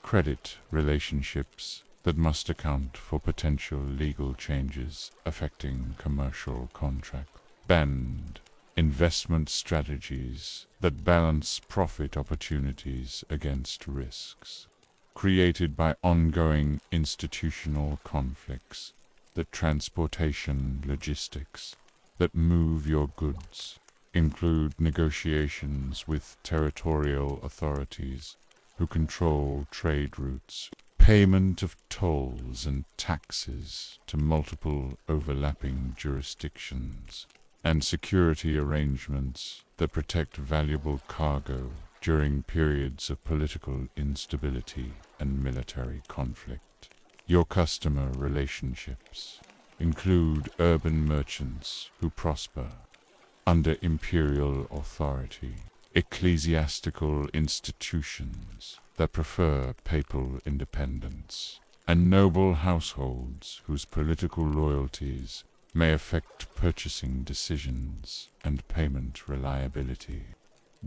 credit relationships that must account for potential legal changes affecting commercial contracts, and investment strategies that balance profit opportunities against risks, created by ongoing institutional conflicts, the transportation logistics that move your goods include negotiations with territorial authorities who control trade routes, payment of tolls and taxes to multiple overlapping jurisdictions, and security arrangements that protect valuable cargo during periods of political instability and military conflict. Your customer relationships include urban merchants who prosper under imperial authority, ecclesiastical institutions that prefer papal independence, and noble households whose political loyalties may affect purchasing decisions and payment reliability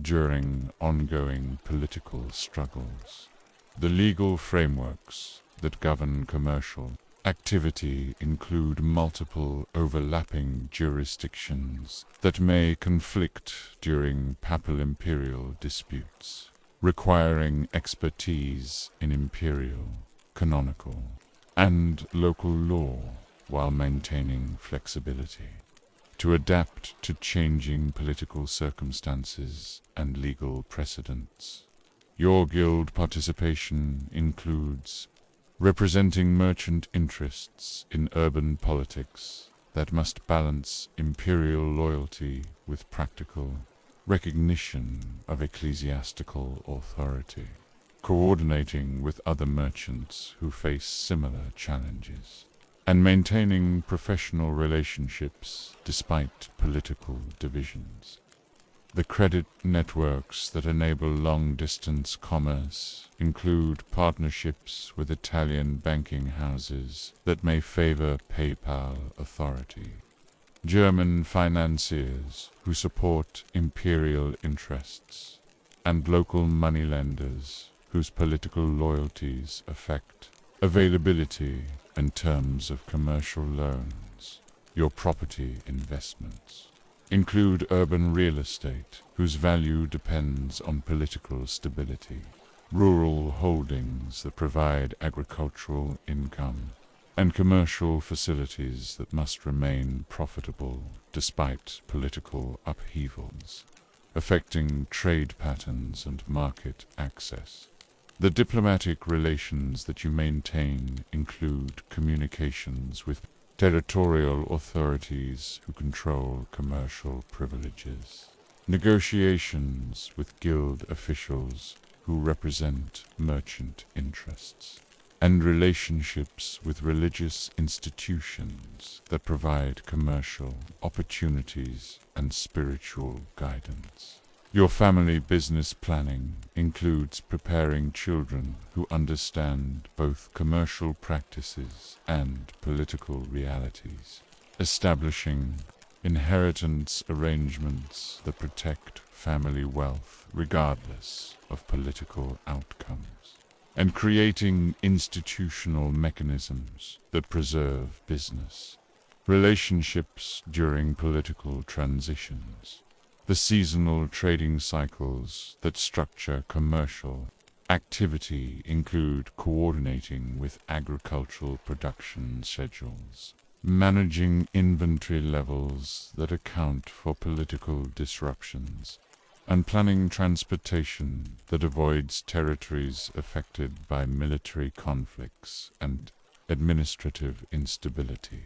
during ongoing political struggles. The legal frameworks that govern commercial activity include multiple overlapping jurisdictions that may conflict during papal imperial disputes, requiring expertise in imperial, canonical, and local law while maintaining flexibility to adapt to changing political circumstances and legal precedents. Your guild participation includes representing merchant interests in urban politics that must balance imperial loyalty with practical recognition of ecclesiastical authority, coordinating with other merchants who face similar challenges, and maintaining professional relationships despite political divisions. The credit networks that enable long-distance commerce include partnerships with Italian banking houses that may favor PayPal authority, German financiers who support imperial interests, and local moneylenders whose political loyalties affect availability and terms of commercial loans. Your property investments include urban real estate, whose value depends on political stability, rural holdings that provide agricultural income, and commercial facilities that must remain profitable despite political upheavals, affecting trade patterns and market access. The diplomatic relations that you maintain include communications with territorial authorities who control commercial privileges, negotiations with guild officials who represent merchant interests, and relationships with religious institutions that provide commercial opportunities and spiritual guidance. Your family business planning includes preparing children who understand both commercial practices and political realities, establishing inheritance arrangements that protect family wealth regardless of political outcomes, and creating institutional mechanisms that preserve business relationships during political transitions. The seasonal trading cycles that structure commercial activity include coordinating with agricultural production schedules, managing inventory levels that account for political disruptions, and planning transportation that avoids territories affected by military conflicts and administrative instability.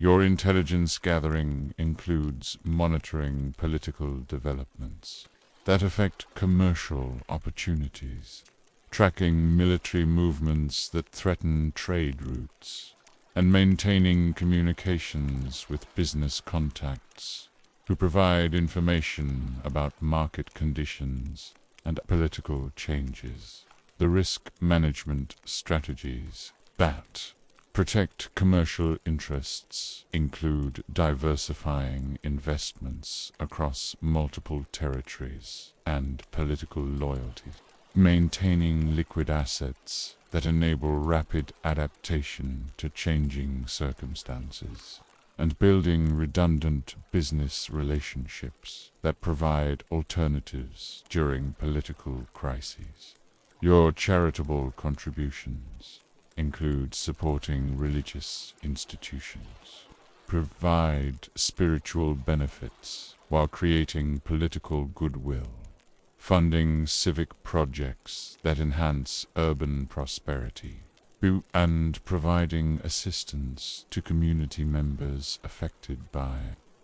Your intelligence gathering includes monitoring political developments that affect commercial opportunities, tracking military movements that threaten trade routes, and maintaining communications with business contacts who provide information about market conditions and political changes. The risk management strategies that protect commercial interests include diversifying investments across multiple territories and political loyalties, maintaining liquid assets that enable rapid adaptation to changing circumstances, and building redundant business relationships that provide alternatives during political crises. Your charitable contributions include supporting religious institutions, provide spiritual benefits while creating political goodwill, funding civic projects that enhance urban prosperity, and providing assistance to community members affected by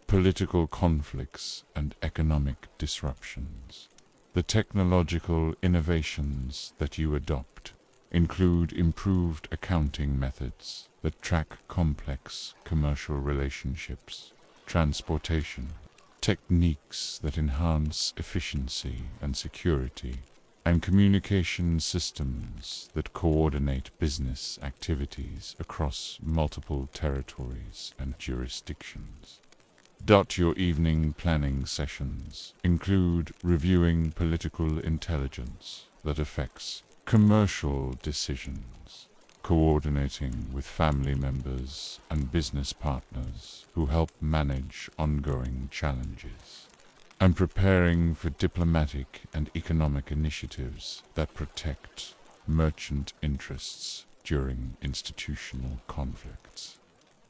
political conflicts and economic disruptions. The technological innovations that you adopt include improved accounting methods that track complex commercial relationships, transportation, techniques that enhance efficiency and security, and communication systems that coordinate business activities across multiple territories and jurisdictions. Your evening planning sessions include reviewing political intelligence that affects commercial decisions, coordinating with family members and business partners who help manage ongoing challenges, and preparing for diplomatic and economic initiatives that protect merchant interests during institutional conflicts.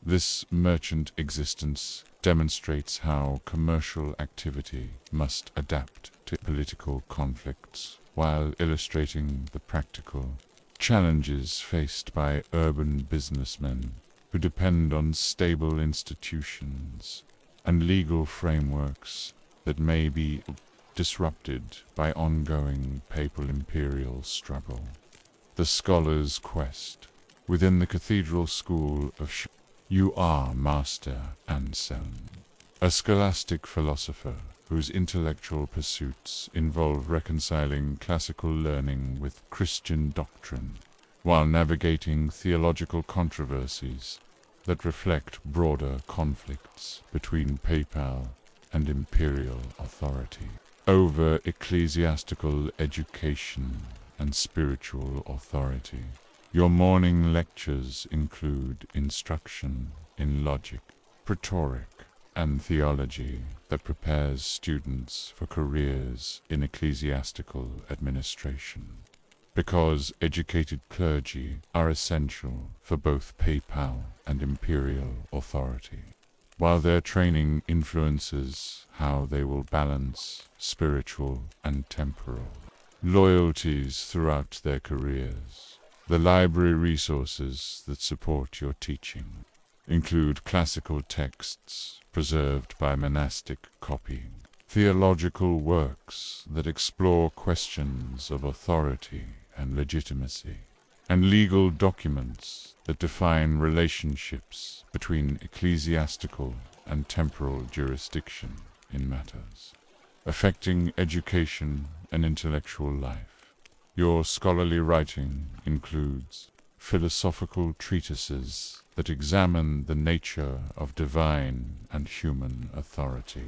This merchant existence demonstrates how commercial activity must adapt to political conflicts, while illustrating the practical challenges faced by urban businessmen who depend on stable institutions and legal frameworks that may be disrupted by ongoing papal imperial struggle. The Scholar's Quest. Within the Cathedral School of you are Master Anselm, a scholastic philosopher whose intellectual pursuits involve reconciling classical learning with Christian doctrine, while navigating theological controversies that reflect broader conflicts between papal and imperial authority over ecclesiastical education and spiritual authority. Your morning lectures include instruction in logic, rhetoric, and theology that prepares students for careers in ecclesiastical administration, because educated clergy are essential for both papal and imperial authority, while their training influences how they will balance spiritual and temporal loyalties throughout their careers. The library resources that support your teaching include classical texts preserved by monastic copying, theological works that explore questions of authority and legitimacy, and legal documents that define relationships between ecclesiastical and temporal jurisdiction in matters affecting education and intellectual life. Your scholarly writing includes philosophical treatises that examine the nature of divine and human authority,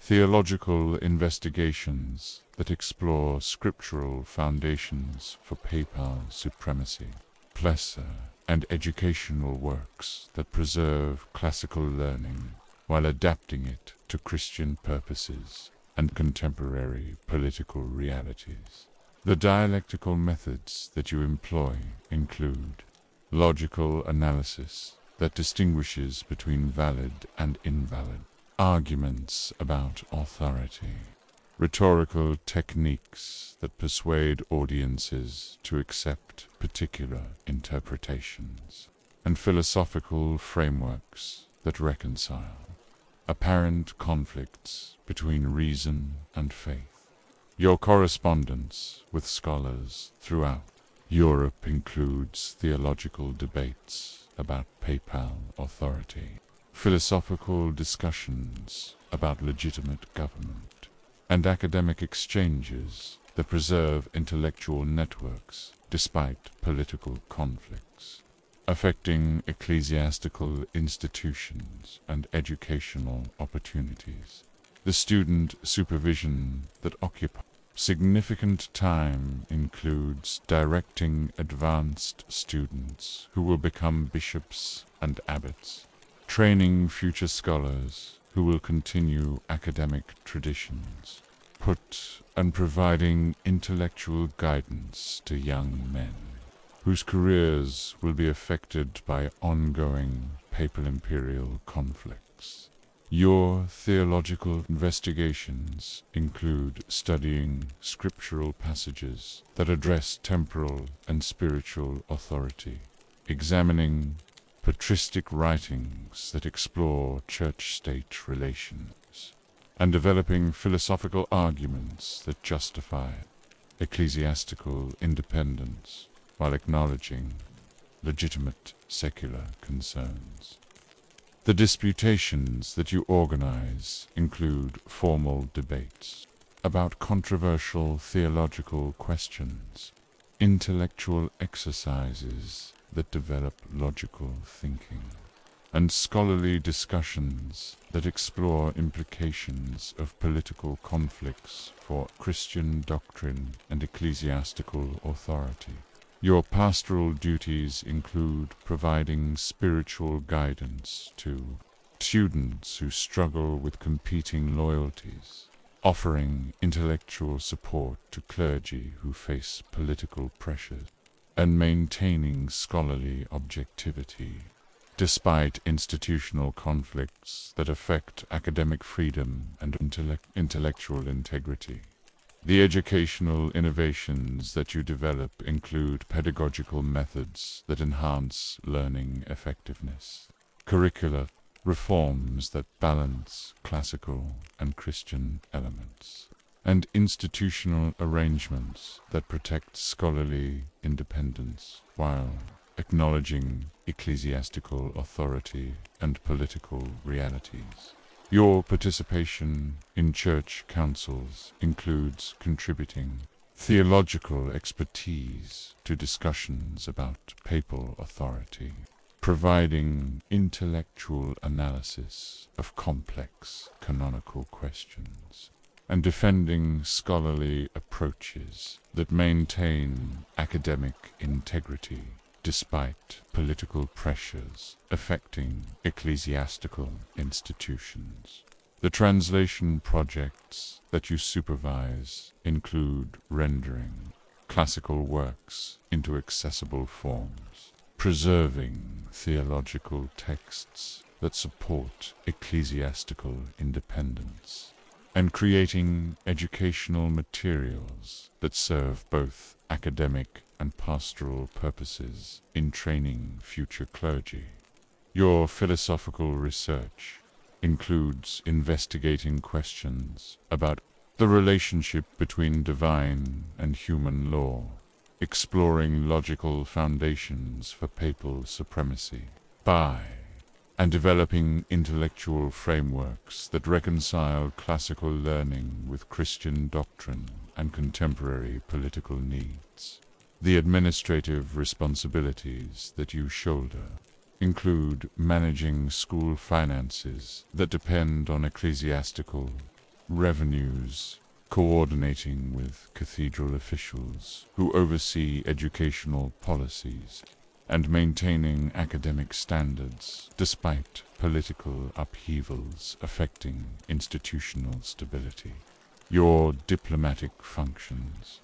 theological investigations that explore scriptural foundations for papal supremacy, and educational works that preserve classical learning while adapting it to Christian purposes and contemporary political realities. The dialectical methods that you employ include logical analysis that distinguishes between valid and invalid arguments about authority, rhetorical techniques that persuade audiences to accept particular interpretations, and philosophical frameworks that reconcile apparent conflicts between reason and faith. Your correspondence with scholars throughout Europe includes theological debates about papal authority, philosophical discussions about legitimate government, and academic exchanges that preserve intellectual networks despite political conflicts, affecting ecclesiastical institutions and educational opportunities. The student supervision that occupies significant time includes directing advanced students who will become bishops and abbots, training future scholars who will continue academic traditions, and providing intellectual guidance to young men whose careers will be affected by ongoing papal imperial conflicts. Your theological investigations include studying scriptural passages that address temporal and spiritual authority, examining patristic writings that explore church-state relations, and developing philosophical arguments that justify ecclesiastical independence while acknowledging legitimate secular concerns. The disputations that you organize include formal debates about controversial theological questions, intellectual exercises that develop logical thinking, and scholarly discussions that explore implications of political conflicts for Christian doctrine and ecclesiastical authority. Your pastoral duties include providing spiritual guidance to students who struggle with competing loyalties, offering intellectual support to clergy who face political pressures, and maintaining scholarly objectivity despite institutional conflicts that affect academic freedom and intellectual integrity. The educational innovations that you develop include pedagogical methods that enhance learning effectiveness, curricular reforms that balance classical and Christian elements, and institutional arrangements that protect scholarly independence while acknowledging ecclesiastical authority and political realities. Your participation in church councils includes contributing theological expertise to discussions about papal authority, providing intellectual analysis of complex canonical questions, and defending scholarly approaches that maintain academic integrity despite political pressures affecting ecclesiastical institutions. The translation projects that you supervise include rendering classical works into accessible forms, preserving theological texts that support ecclesiastical independence, and creating educational materials that serve both academic and pastoral purposes in training future clergy. Your philosophical research includes investigating questions about the relationship between divine and human law, exploring logical foundations for papal supremacy, and developing intellectual frameworks that reconcile classical learning with Christian doctrine and contemporary political needs. The administrative responsibilities that you shoulder include managing school finances that depend on ecclesiastical revenues, coordinating with cathedral officials who oversee educational policies, and maintaining academic standards despite political upheavals affecting institutional stability. Your diplomatic functions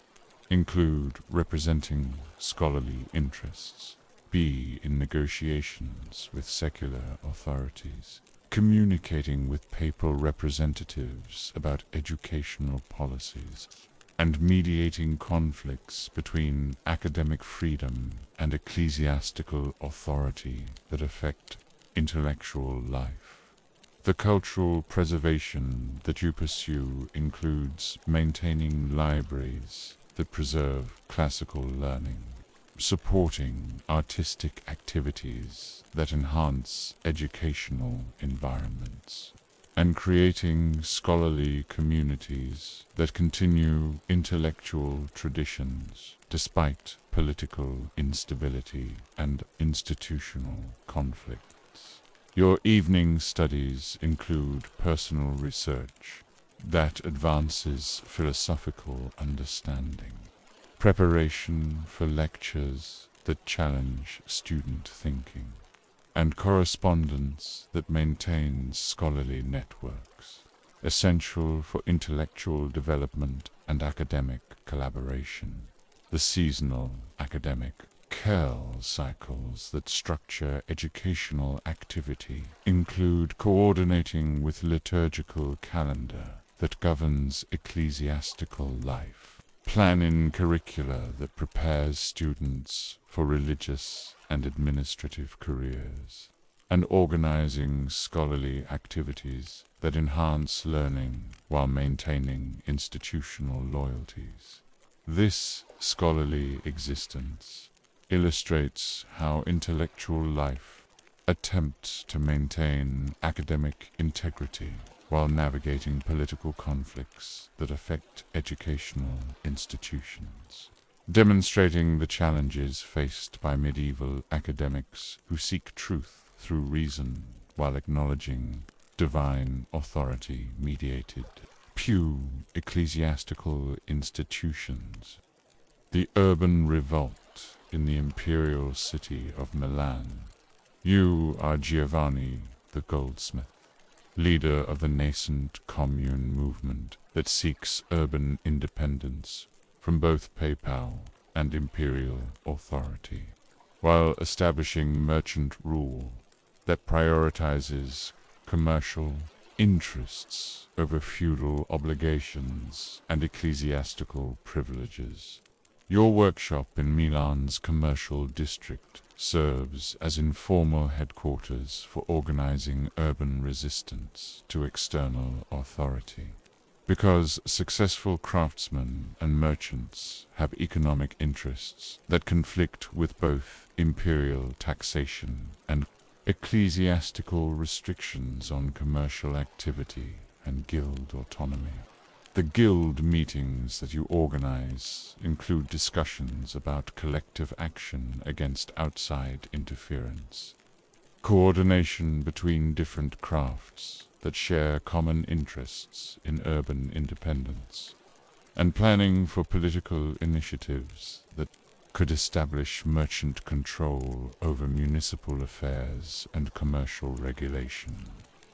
include representing scholarly interests, in negotiations with secular authorities, communicating with papal representatives about educational policies, and mediating conflicts between academic freedom and ecclesiastical authority that affect intellectual life. The cultural preservation that you pursue includes maintaining libraries that preserve classical learning, supporting artistic activities that enhance educational environments, and creating scholarly communities that continue intellectual traditions despite political instability and institutional conflicts. Your evening studies include personal research that advances philosophical understanding, preparation for lectures that challenge student thinking, and correspondence that maintains scholarly networks, essential for intellectual development and academic collaboration. The seasonal academic curl cycles that structure educational activity include coordinating with liturgical calendar that governs ecclesiastical life, planning curricula that prepares students for religious and administrative careers, and organizing scholarly activities that enhance learning while maintaining institutional loyalties. This scholarly existence illustrates how intellectual life attempts to maintain academic integrity while navigating political conflicts that affect educational institutions, demonstrating the challenges faced by medieval academics who seek truth through reason while acknowledging divine authority-mediated ecclesiastical institutions. The urban revolt in the imperial city of Milan. You are Giovanni the goldsmith, leader of the nascent commune movement that seeks urban independence from both papal and imperial authority, while establishing merchant rule that prioritizes commercial interests over feudal obligations and ecclesiastical privileges. Your workshop in Milan's commercial district serves as informal headquarters for organizing urban resistance to external authority. Because successful craftsmen and merchants have economic interests that conflict with both imperial taxation and ecclesiastical restrictions on commercial activity and guild autonomy. The guild meetings that you organize include discussions about collective action against outside interference, coordination between different crafts that share common interests in urban independence, and planning for political initiatives that could establish merchant control over municipal affairs and commercial regulation.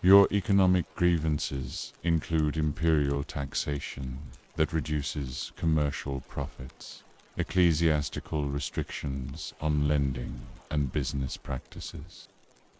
Your economic grievances include imperial taxation that reduces commercial profits, ecclesiastical restrictions on lending and business practices,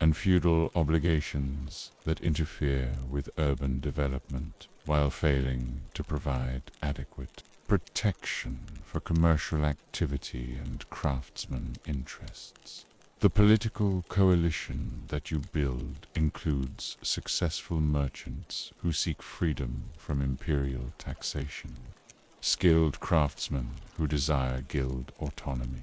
and feudal obligations that interfere with urban development while failing to provide adequate protection for commercial activity and craftsman interests. The political coalition that you build includes successful merchants who seek freedom from imperial taxation, skilled craftsmen who desire guild autonomy,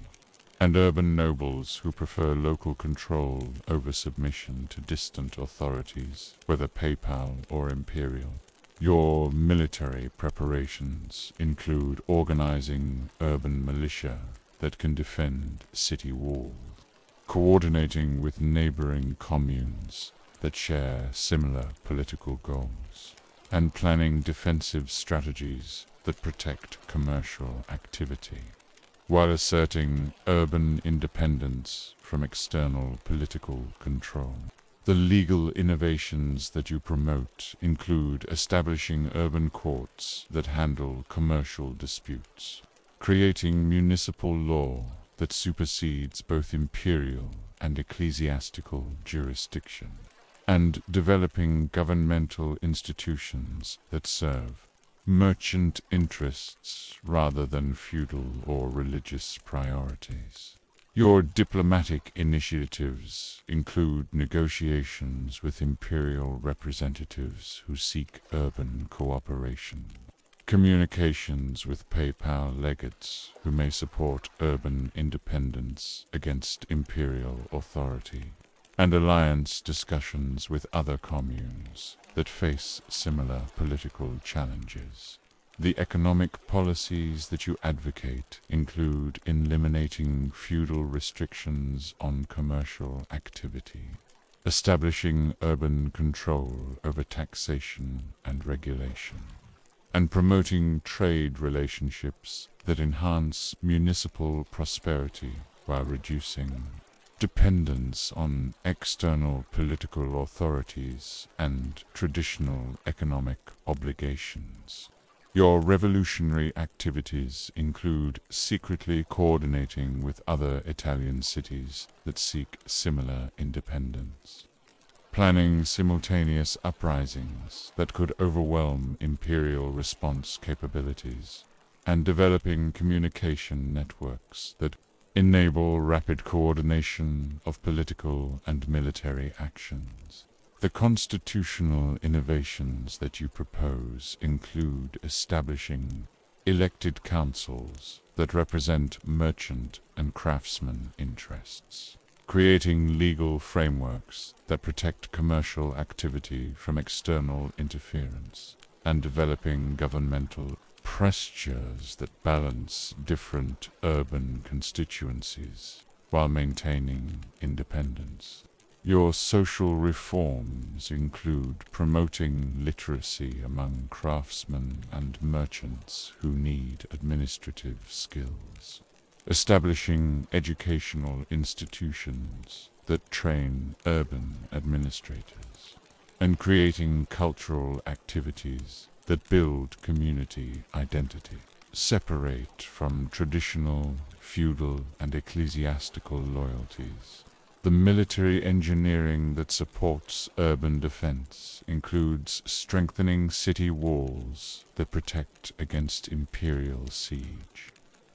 and urban nobles who prefer local control over submission to distant authorities, whether papal or imperial. Your military preparations include organizing urban militia that can defend city walls, coordinating with neighboring communes that share similar political goals, and planning defensive strategies that protect commercial activity, while asserting urban independence from external political control. The legal innovations that you promote include establishing urban courts that handle commercial disputes, creating municipal law that supersedes both imperial and ecclesiastical jurisdiction, and developing governmental institutions that serve merchant interests rather than feudal or religious priorities. Your diplomatic initiatives include negotiations with imperial representatives who seek urban cooperation, communications with papal legates who may support urban independence against imperial authority, and alliance discussions with other communes that face similar political challenges. The economic policies that you advocate include eliminating feudal restrictions on commercial activity, establishing urban control over taxation and regulation, and promoting trade relationships that enhance municipal prosperity while reducing dependence on external political authorities and traditional economic obligations. Your revolutionary activities include secretly coordinating with other Italian cities that seek similar independence, planning simultaneous uprisings that could overwhelm imperial response capabilities, and developing communication networks that enable rapid coordination of political and military actions. The constitutional innovations that you propose include establishing elected councils that represent merchant and craftsman interests, creating legal frameworks that protect commercial activity from external interference, and developing governmental pressures that balance different urban constituencies while maintaining independence. Your social reforms include promoting literacy among craftsmen and merchants who need administrative skills, establishing educational institutions that train urban administrators, and creating cultural activities that build community identity, separate from traditional, feudal, and ecclesiastical loyalties. The military engineering that supports urban defense includes strengthening city walls that protect against imperial siege,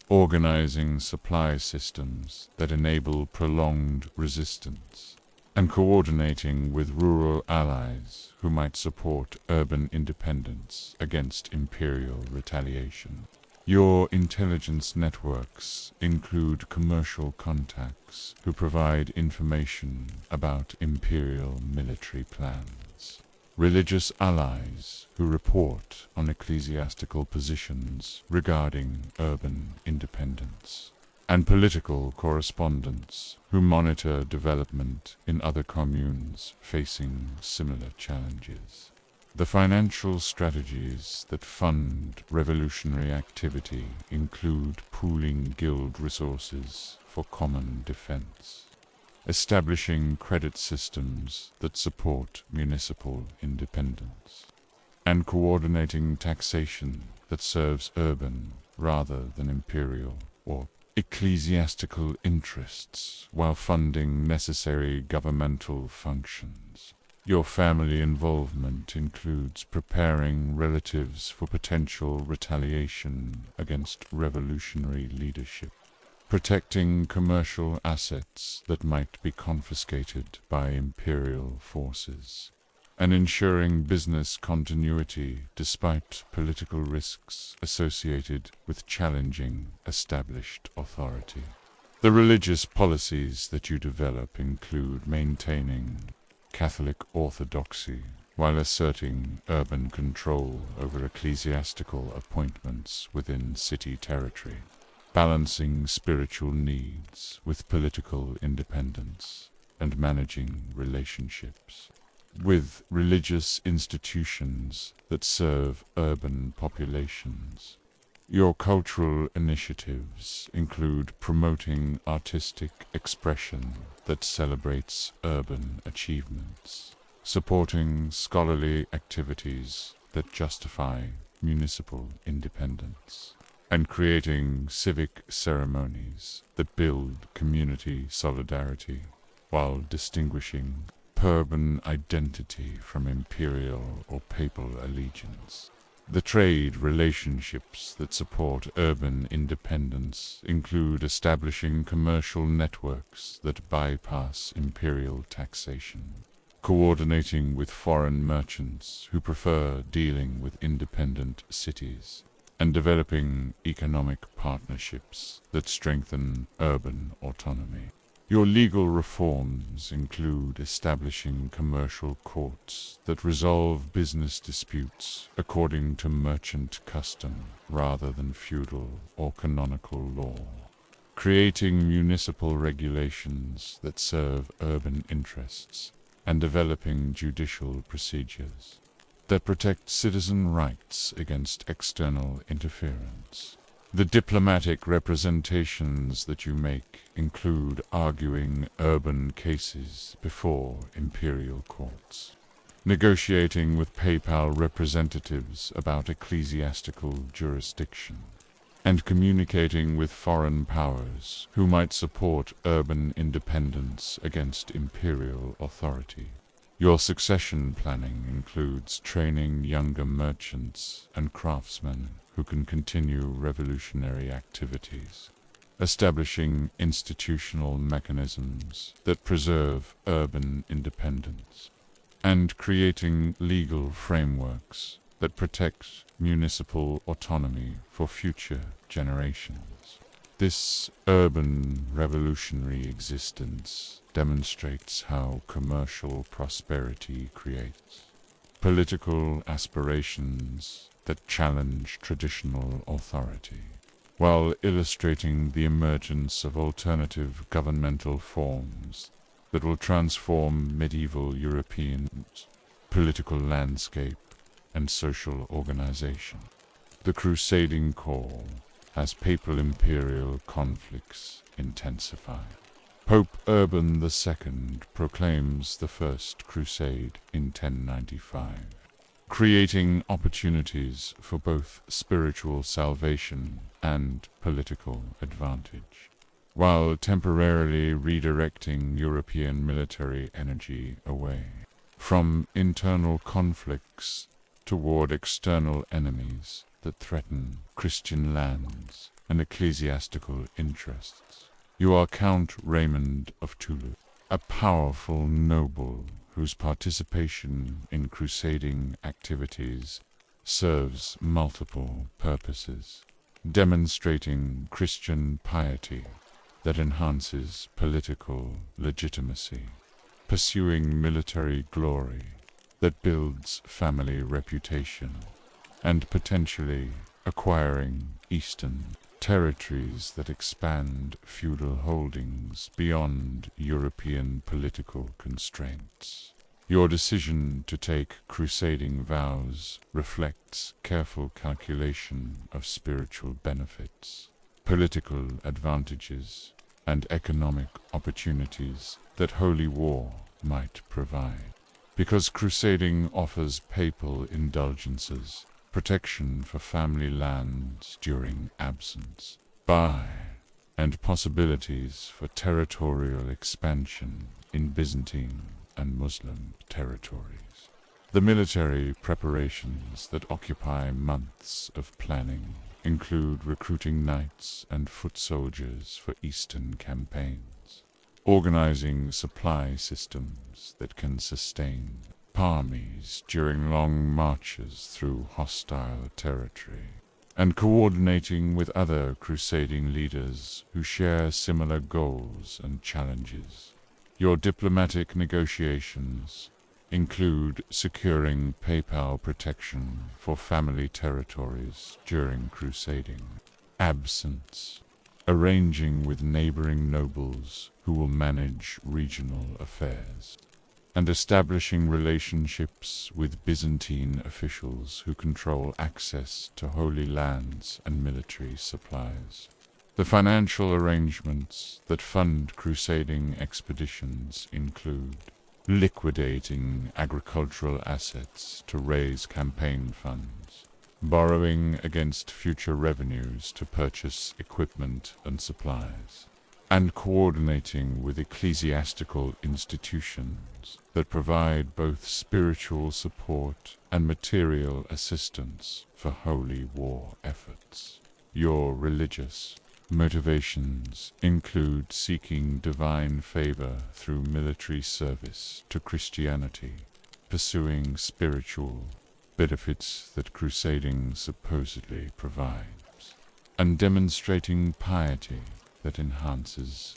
organizing supply systems that enable prolonged resistance, and coordinating with rural allies who might support urban independence against imperial retaliation. Your intelligence networks include commercial contacts who provide information about imperial military plans, religious allies who report on ecclesiastical positions regarding urban independence, and political correspondents who monitor development in other communes facing similar challenges. The financial strategies that fund revolutionary activity include pooling guild resources for common defense, establishing credit systems that support municipal independence, and coordinating taxation that serves urban rather than imperial or ecclesiastical interests while funding necessary governmental functions. Your family involvement includes preparing relatives for potential retaliation against revolutionary leadership, protecting commercial assets that might be confiscated by imperial forces, and ensuring business continuity despite political risks associated with challenging established authority. The religious policies that you develop include maintaining Catholic orthodoxy while asserting urban control over ecclesiastical appointments within city territory, balancing spiritual needs with political independence, and managing relationships with religious institutions that serve urban populations. Your cultural initiatives include promoting artistic expression that celebrates urban achievements, supporting scholarly activities that justify municipal independence, and creating civic ceremonies that build community solidarity while distinguishing urban identity from imperial or papal allegiance. The trade relationships that support urban independence include establishing commercial networks that bypass imperial taxation, coordinating with foreign merchants who prefer dealing with independent cities, and developing economic partnerships that strengthen urban autonomy. Your legal reforms include establishing commercial courts that resolve business disputes according to merchant custom rather than feudal or canonical law, creating municipal regulations that serve urban interests, and developing judicial procedures that protect citizen rights against external interference. The diplomatic representations that you make include arguing urban cases before imperial courts, negotiating with papal representatives about ecclesiastical jurisdiction, and communicating with foreign powers who might support urban independence against imperial authority. Your succession planning includes training younger merchants and craftsmen who can continue revolutionary activities, establishing institutional mechanisms that preserve urban independence, and creating legal frameworks that protect municipal autonomy for future generations. This urban revolutionary existence demonstrates how commercial prosperity creates political aspirations that challenge traditional authority, while illustrating the emergence of alternative governmental forms that will transform medieval European political landscape and social organization. The crusading call as papal imperial conflicts intensify. Pope Urban II proclaims the First Crusade in 1095, creating opportunities for both spiritual salvation and political advantage, while temporarily redirecting European military energy away from internal conflicts toward external enemies that threaten Christian lands and ecclesiastical interests. You are Count Raymond of Toulouse, a powerful noble whose participation in crusading activities serves multiple purposes, demonstrating Christian piety that enhances political legitimacy, pursuing military glory that builds family reputation, and potentially acquiring eastern territories that expand feudal holdings beyond European political constraints. Your decision to take crusading vows reflects careful calculation of spiritual benefits, political advantages, and economic opportunities that holy war might provide. Because crusading offers papal indulgences, protection for family lands during absence, and possibilities for territorial expansion in Byzantine and Muslim territories. The military preparations that occupy months of planning include recruiting knights and foot soldiers for eastern campaigns, organizing supply systems that can sustain armies during long marches through hostile territory, and coordinating with other crusading leaders who share similar goals and challenges. Your diplomatic negotiations include securing papal protection for family territories during crusading absence, arranging with neighboring nobles who will manage regional affairs, and establishing relationships with Byzantine officials who control access to holy lands and military supplies. The financial arrangements that fund crusading expeditions include liquidating agricultural assets to raise campaign funds, borrowing against future revenues to purchase equipment and supplies, and coordinating with ecclesiastical institutions that provide both spiritual support and material assistance for holy war efforts. Your religious motivations include seeking divine favor through military service to Christianity, pursuing spiritual benefits that crusading supposedly provides, and demonstrating piety that enhances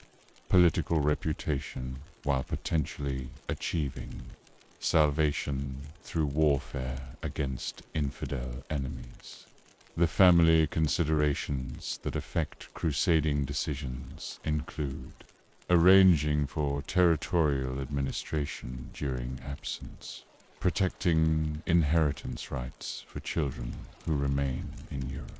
political reputation while potentially achieving salvation through warfare against infidel enemies. The family considerations that affect crusading decisions include arranging for territorial administration during absence, protecting inheritance rights for children who remain in Europe,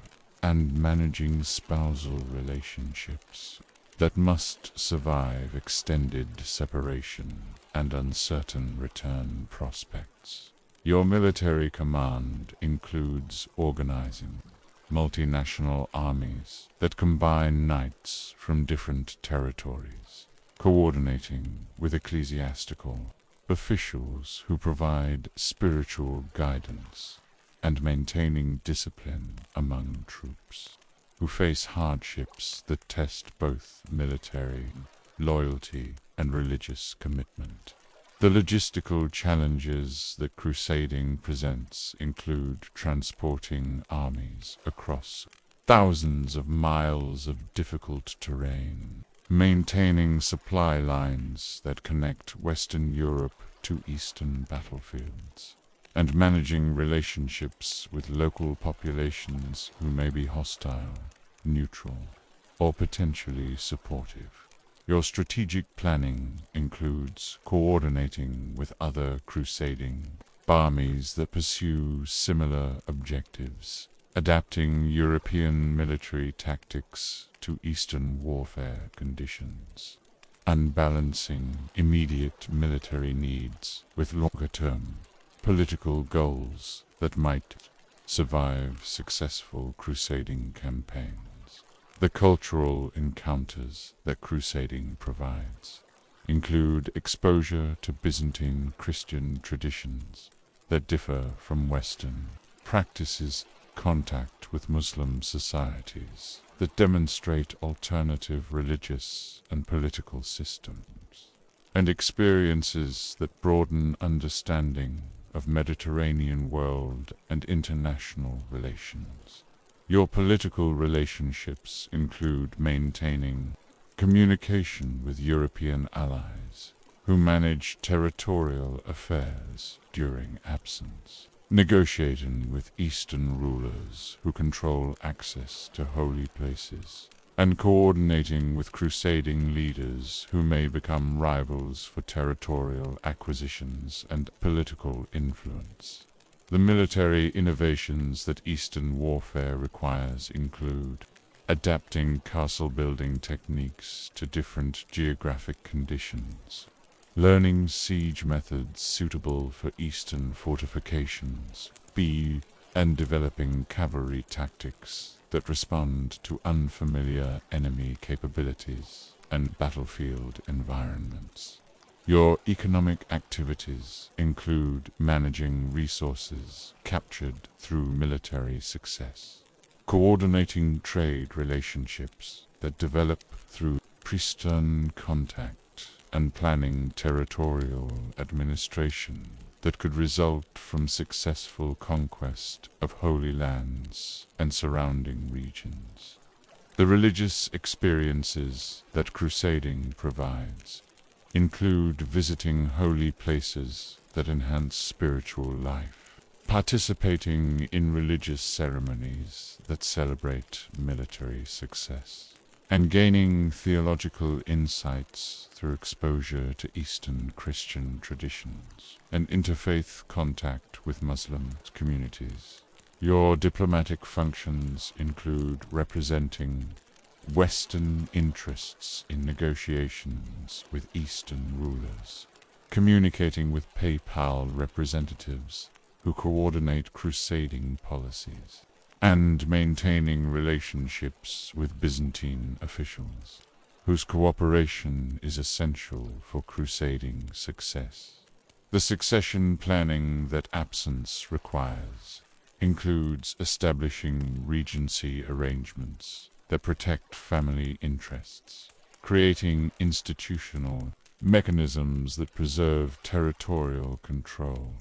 and managing spousal relationships that must survive extended separation and uncertain return prospects. Your military command includes organizing multinational armies that combine knights from different territories, coordinating with ecclesiastical officials who provide spiritual guidance, and maintaining discipline among troops who face hardships that test both military loyalty and religious commitment. The logistical challenges that crusading presents include transporting armies across thousands of miles of difficult terrain, maintaining supply lines that connect Western Europe to Eastern battlefields, and managing relationships with local populations who may be hostile, neutral, or potentially supportive. Your strategic planning includes coordinating with other crusading armies that pursue similar objectives, adapting European military tactics to Eastern warfare conditions, unbalancing immediate military needs with longer-term political goals that might survive successful crusading campaigns. The cultural encounters that crusading provides include exposure to Byzantine Christian traditions that differ from Western practices, contact with Muslim societies that demonstrate alternative religious and political systems, and experiences that broaden understanding of Mediterranean world and international relations. Your political relationships include maintaining communication with European allies who manage territorial affairs during absence, negotiating with Eastern rulers who control access to holy places, and coordinating with crusading leaders who may become rivals for territorial acquisitions and political influence. The military innovations that Eastern warfare requires include adapting castle-building techniques to different geographic conditions, learning siege methods suitable for Eastern fortifications, and developing cavalry tactics that respond to unfamiliar enemy capabilities and battlefield environments. Your economic activities include managing resources captured through military success, coordinating trade relationships that develop through priestern contact, and planning territorial administration that could result from successful conquest of holy lands and surrounding regions. The religious experiences that crusading provides include visiting holy places that enhance spiritual life, participating in religious ceremonies that celebrate military success, and gaining theological insights through exposure to Eastern Christian traditions and interfaith contact with Muslim communities. Your diplomatic functions include representing Western interests in negotiations with Eastern rulers, communicating with papal representatives who coordinate crusading policies, and maintaining relationships with Byzantine officials, whose cooperation is essential for crusading success. The succession planning that absence requires includes establishing regency arrangements that protect family interests, creating institutional mechanisms that preserve territorial control,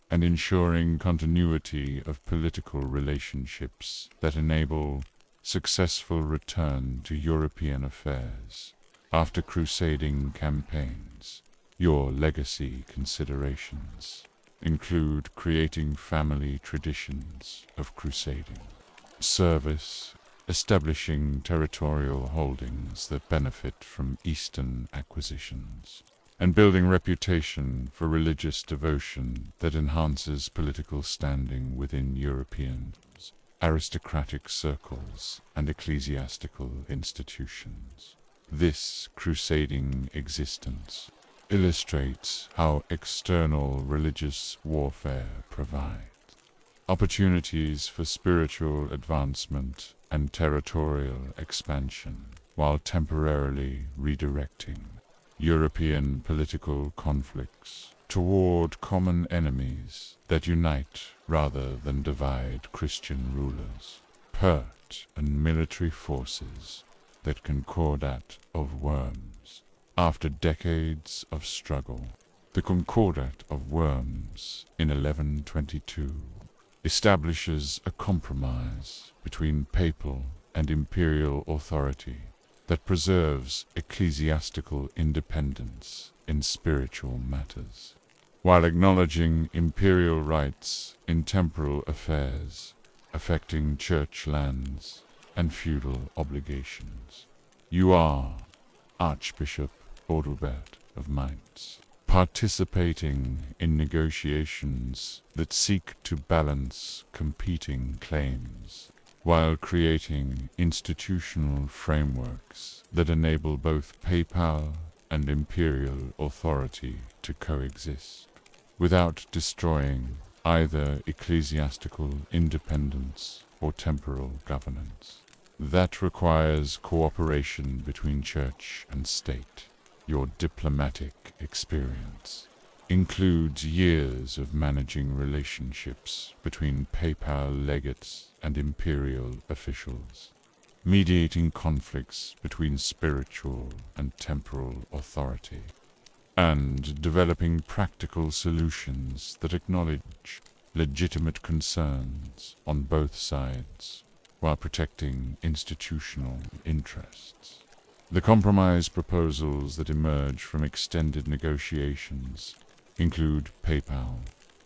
and ensuring continuity of political relationships that enable successful return to European affairs after crusading campaigns. Your legacy considerations include creating family traditions of crusading service, establishing territorial holdings that benefit from Eastern acquisitions, and building reputation for religious devotion that enhances political standing within European aristocratic circles and ecclesiastical institutions. This crusading existence illustrates how external religious warfare provides opportunities for spiritual advancement and territorial expansion, while temporarily redirecting European political conflicts toward common enemies that unite rather than divide Christian rulers, and military forces that Concordat of Worms. After decades of struggle, the Concordat of Worms in 1122 establishes a compromise between papal and imperial authority that preserves ecclesiastical independence in spiritual matters, while acknowledging imperial rights in temporal affairs affecting church lands and feudal obligations. You are Archbishop Adalbert of Mainz, participating in negotiations that seek to balance competing claims, while creating institutional frameworks that enable both papal and imperial authority to coexist, without destroying either ecclesiastical independence or temporal governance. That requires cooperation between church and state. Your diplomatic experience includes years of managing relationships between papal legates and imperial officials, mediating conflicts between spiritual and temporal authority, and developing practical solutions that acknowledge legitimate concerns on both sides while protecting institutional interests. The compromise proposals that emerge from extended negotiations include papal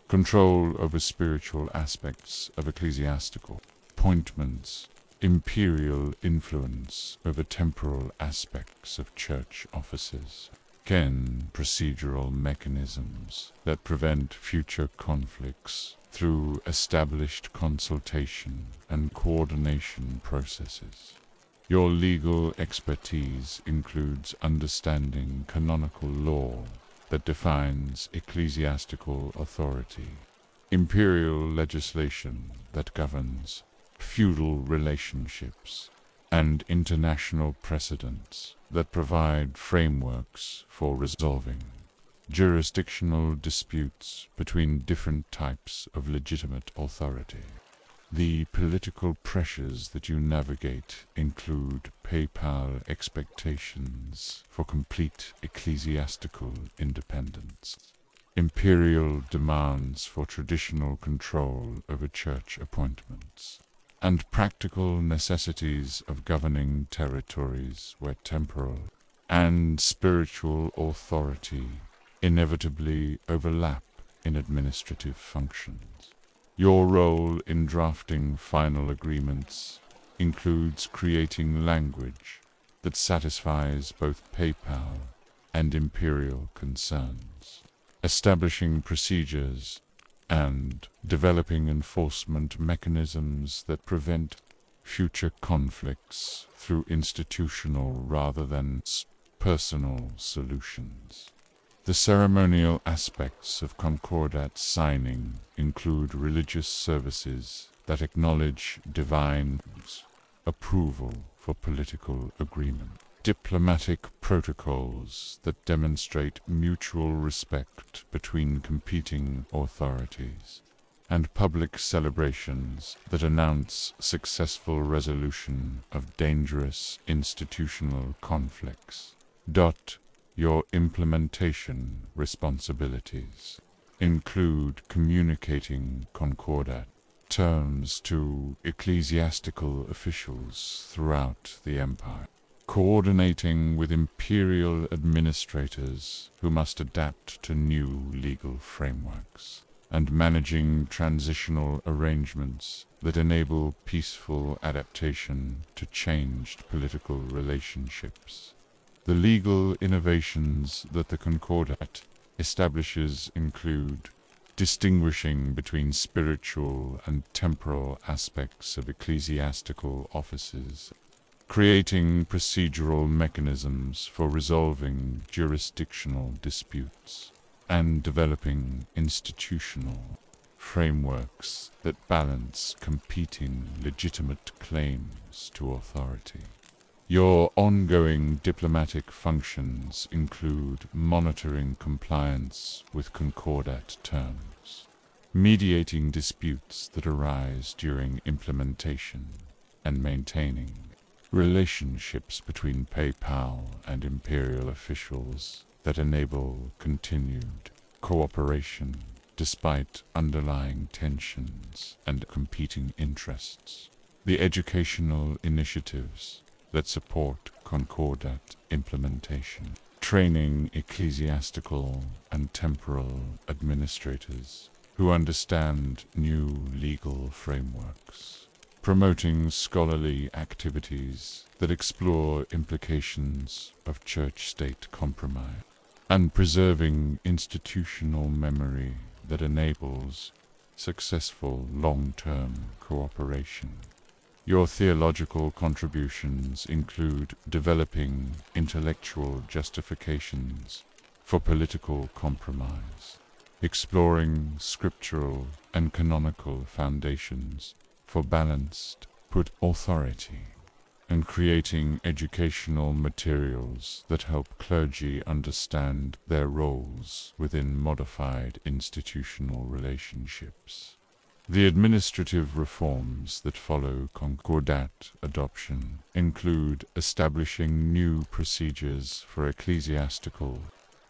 control over spiritual aspects of ecclesiastical appointments, imperial influence over temporal aspects of church offices, procedural mechanisms that prevent future conflicts through established consultation and coordination processes. Your legal expertise includes understanding canonical law that defines ecclesiastical authority, imperial legislation that governs feudal relationships, and international precedents that provide frameworks for resolving jurisdictional disputes between different types of legitimate authority. The political pressures that you navigate include papal expectations for complete ecclesiastical independence, imperial demands for traditional control over church appointments, and practical necessities of governing territories where temporal and spiritual authority inevitably overlap in administrative functions. Your role in drafting final agreements includes creating language that satisfies both papal and imperial concerns, establishing procedures and developing enforcement mechanisms that prevent future conflicts through institutional rather than personal solutions. The ceremonial aspects of concordat signing include religious services that acknowledge divine approval for political agreement, diplomatic protocols that demonstrate mutual respect between competing authorities, and public celebrations that announce successful resolution of dangerous institutional conflicts. Your implementation responsibilities include communicating concordat terms to ecclesiastical officials throughout the empire, coordinating with imperial administrators who must adapt to new legal frameworks, and managing transitional arrangements that enable peaceful adaptation to changed political relationships. The legal innovations that the Concordat establishes include distinguishing between spiritual and temporal aspects of ecclesiastical offices, creating procedural mechanisms for resolving jurisdictional disputes, and developing institutional frameworks that balance competing legitimate claims to authority. Your ongoing diplomatic functions include monitoring compliance with concordat terms, mediating disputes that arise during implementation, and maintaining relationships between papal and imperial officials that enable continued cooperation despite underlying tensions and competing interests. The educational initiatives that support concordat implementation, training ecclesiastical and temporal administrators who understand new legal frameworks, promoting scholarly activities that explore implications of church-state compromise, and preserving institutional memory that enables successful long-term cooperation. Your theological contributions include developing intellectual justifications for political compromise, exploring scriptural and canonical foundations for balanced authority, and creating educational materials that help clergy understand their roles within modified institutional relationships. The administrative reforms that follow Concordat adoption include establishing new procedures for ecclesiastical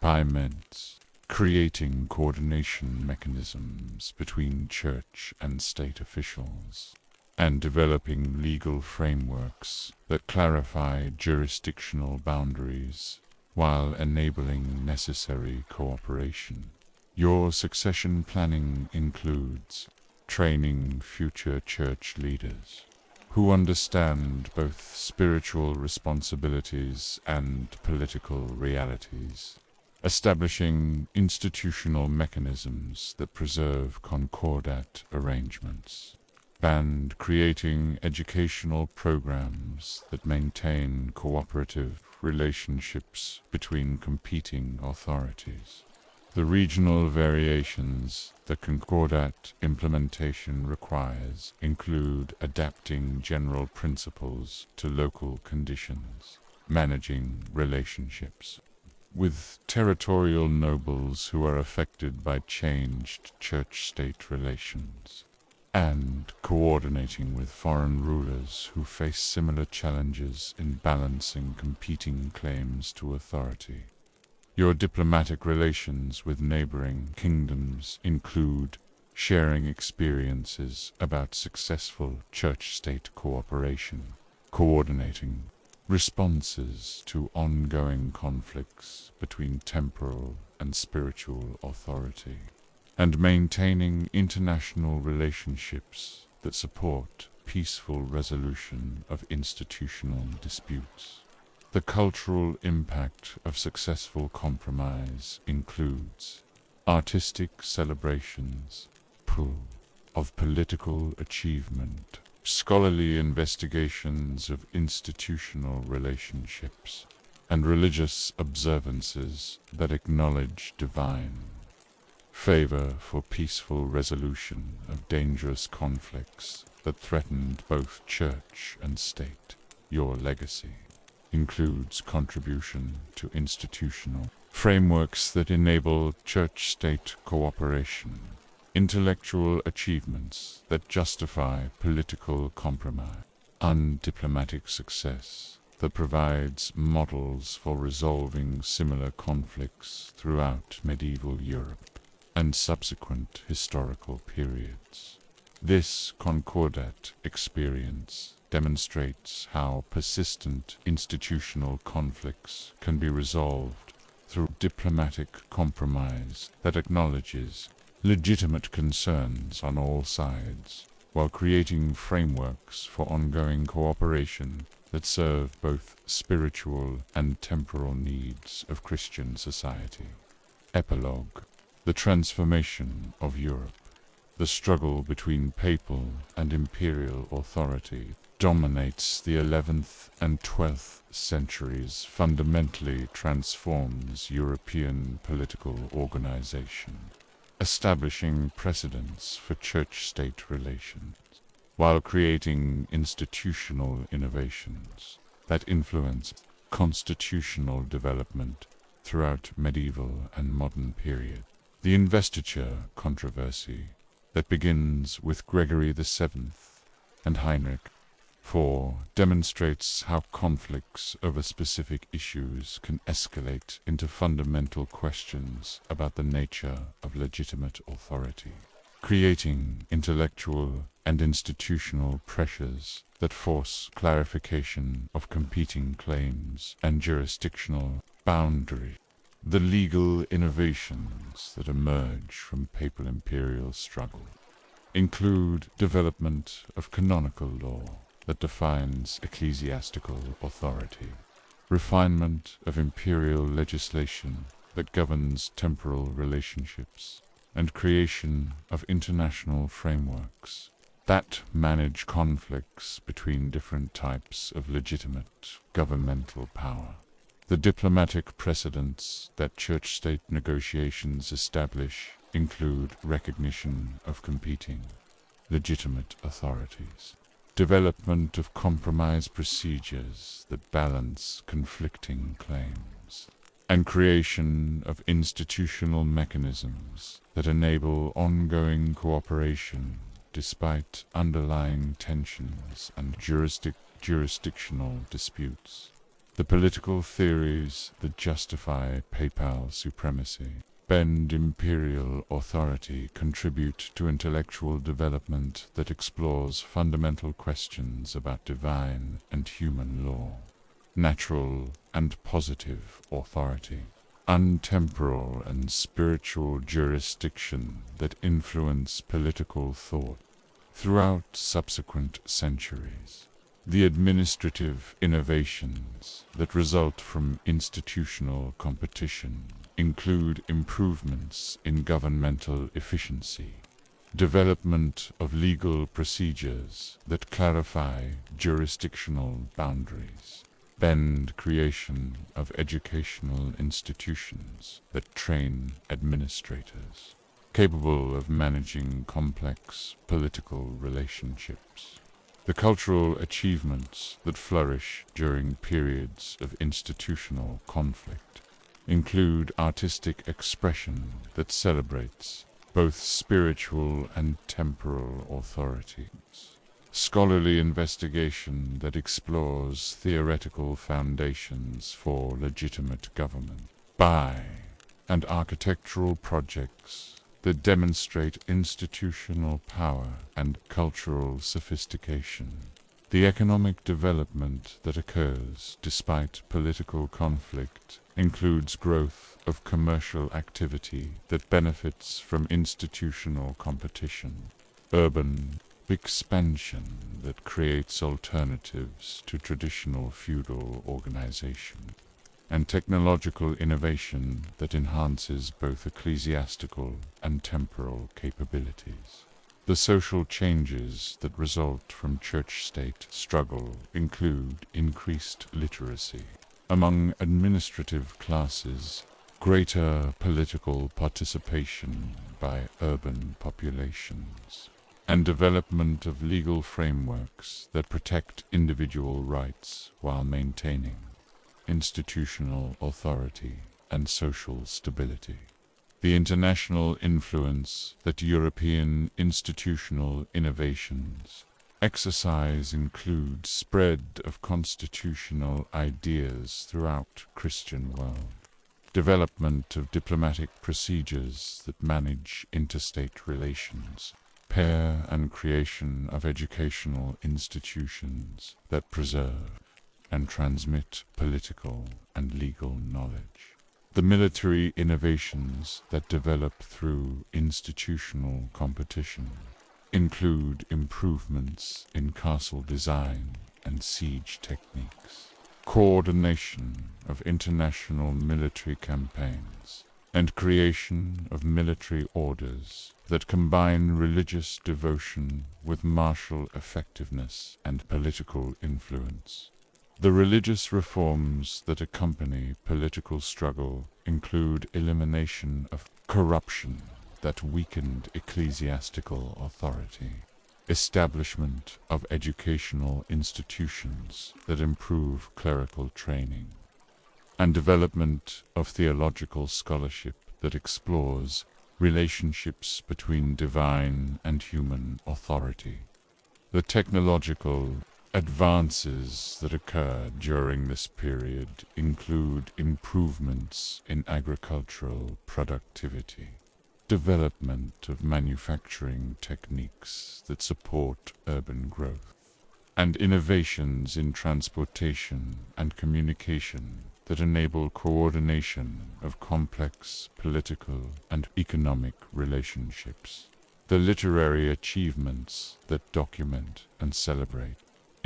payments, creating coordination mechanisms between church and state officials, and developing legal frameworks that clarify jurisdictional boundaries while enabling necessary cooperation. Your succession planning includes training future church leaders who understand both spiritual responsibilities and political realities, establishing institutional mechanisms that preserve concordat arrangements, and creating educational programs that maintain cooperative relationships between competing authorities. The regional variations that Concordat implementation requires include adapting general principles to local conditions, managing relationships with territorial nobles who are affected by changed church-state relations, and coordinating with foreign rulers who face similar challenges in balancing competing claims to authority. Your diplomatic relations with neighboring kingdoms include sharing experiences about successful church-state cooperation, coordinating responses to ongoing conflicts between temporal and spiritual authority, and maintaining international relationships that support peaceful resolution of institutional disputes. The cultural impact of successful compromise includes artistic celebrations, of political achievement, scholarly investigations of institutional relationships, and religious observances that acknowledge divine favor for peaceful resolution of dangerous conflicts that threatened both church and state. Your legacy includes contribution to institutional frameworks that enable church-state cooperation, intellectual achievements that justify political compromise, undiplomatic success that provides models for resolving similar conflicts throughout medieval Europe and subsequent historical periods. This Concordat experience demonstrates how persistent institutional conflicts can be resolved through diplomatic compromise that acknowledges legitimate concerns on all sides, while creating frameworks for ongoing cooperation that serve both spiritual and temporal needs of Christian society. Epilogue: the transformation of Europe. The struggle between papal and imperial authority dominates the 11th and 12th centuries, fundamentally transforms European political organization, establishing precedents for church-state relations, while creating institutional innovations that influence constitutional development throughout medieval and modern period. The investiture controversy that begins with Gregory VII and Heinrich IV demonstrates how conflicts over specific issues can escalate into fundamental questions about the nature of legitimate authority, creating intellectual and institutional pressures that force clarification of competing claims and jurisdictional boundaries. The legal innovations that emerge from papal-imperial struggle include development of canonical law that defines ecclesiastical authority, refinement of imperial legislation that governs temporal relationships, and creation of international frameworks that manage conflicts between different types of legitimate governmental power. The diplomatic precedents that church-state negotiations establish include recognition of competing legitimate authorities, development of compromise procedures that balance conflicting claims, and creation of institutional mechanisms that enable ongoing cooperation despite underlying tensions and jurisdictional disputes. The political theories that justify papal supremacy, bend imperial authority, contribute to intellectual development that explores fundamental questions about divine and human law, natural and positive authority, untemporal and spiritual jurisdiction that influence political thought throughout subsequent centuries. The administrative innovations that result from institutional competition include improvements in governmental efficiency, development of legal procedures that clarify jurisdictional boundaries, and creation of educational institutions that train administrators capable of managing complex political relationships. The cultural achievements that flourish during periods of institutional conflict include artistic expression that celebrates both spiritual and temporal authorities, scholarly investigation that explores theoretical foundations for legitimate government, and architectural projects that demonstrate institutional power and cultural sophistication. The economic development that occurs despite political conflict includes growth of commercial activity that benefits from institutional competition, urban expansion that creates alternatives to traditional feudal organization, and technological innovation that enhances both ecclesiastical and temporal capabilities. The social changes that result from church-state struggle include increased literacy among administrative classes, greater political participation by urban populations, and development of legal frameworks that protect individual rights while maintaining institutional authority and social stability. The international influence that European institutional innovations exercise includes spread of constitutional ideas throughout Christian world, development of diplomatic procedures that manage interstate relations, and creation of educational institutions that preserve and transmit political and legal knowledge. The military innovations that develop through institutional competition include improvements in castle design and siege techniques, coordination of international military campaigns, and creation of military orders that combine religious devotion with martial effectiveness and political influence. The religious reforms that accompany political struggle include elimination of corruption that weakened ecclesiastical authority, establishment of educational institutions that improve clerical training, and development of theological scholarship that explores relationships between divine and human authority. The technological advances that occur during this period include improvements in agricultural productivity, development of manufacturing techniques that support urban growth, and innovations in transportation and communication that enable coordination of complex political and economic relationships. The literary achievements that document and celebrate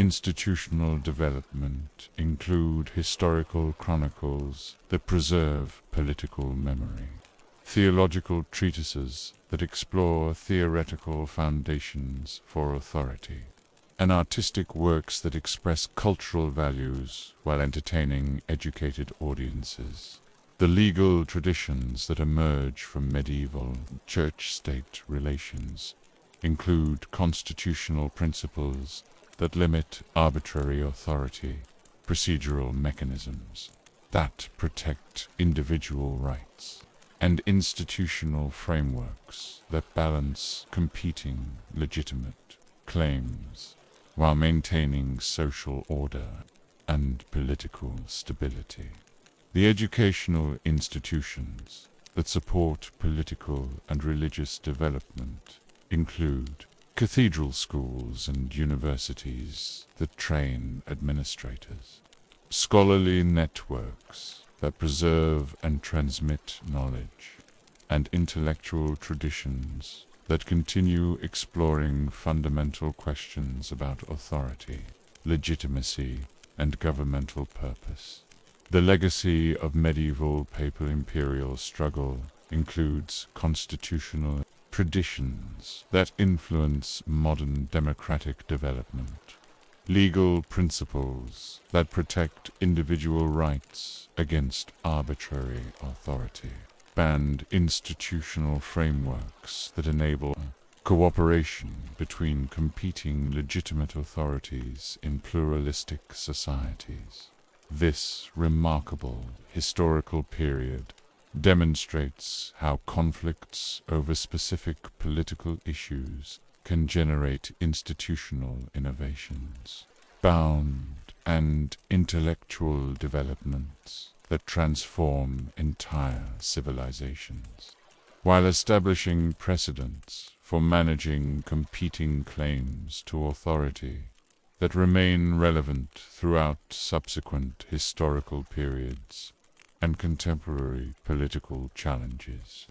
Institutional development include historical chronicles that preserve political memory, theological treatises that explore theoretical foundations for authority, and artistic works that express cultural values while entertaining educated audiences. The legal traditions that emerge from medieval church-state relations include constitutional principles that limit arbitrary authority, procedural mechanisms that protect individual rights, and institutional frameworks that balance competing legitimate claims while maintaining social order and political stability. The educational institutions that support political and religious development include cathedral schools and universities that train administrators, scholarly networks that preserve and transmit knowledge, and intellectual traditions that continue exploring fundamental questions about authority, legitimacy, and governmental purpose. The legacy of medieval papal imperial struggle includes constitutional traditions that influence modern democratic development, legal principles that protect individual rights against arbitrary authority, and institutional frameworks that enable cooperation between competing legitimate authorities in pluralistic societies. This remarkable historical period demonstrates how conflicts over specific political issues can generate institutional innovations, bound and intellectual developments that transform entire civilizations, while establishing precedents for managing competing claims to authority that remain relevant throughout subsequent historical periods and contemporary political challenges.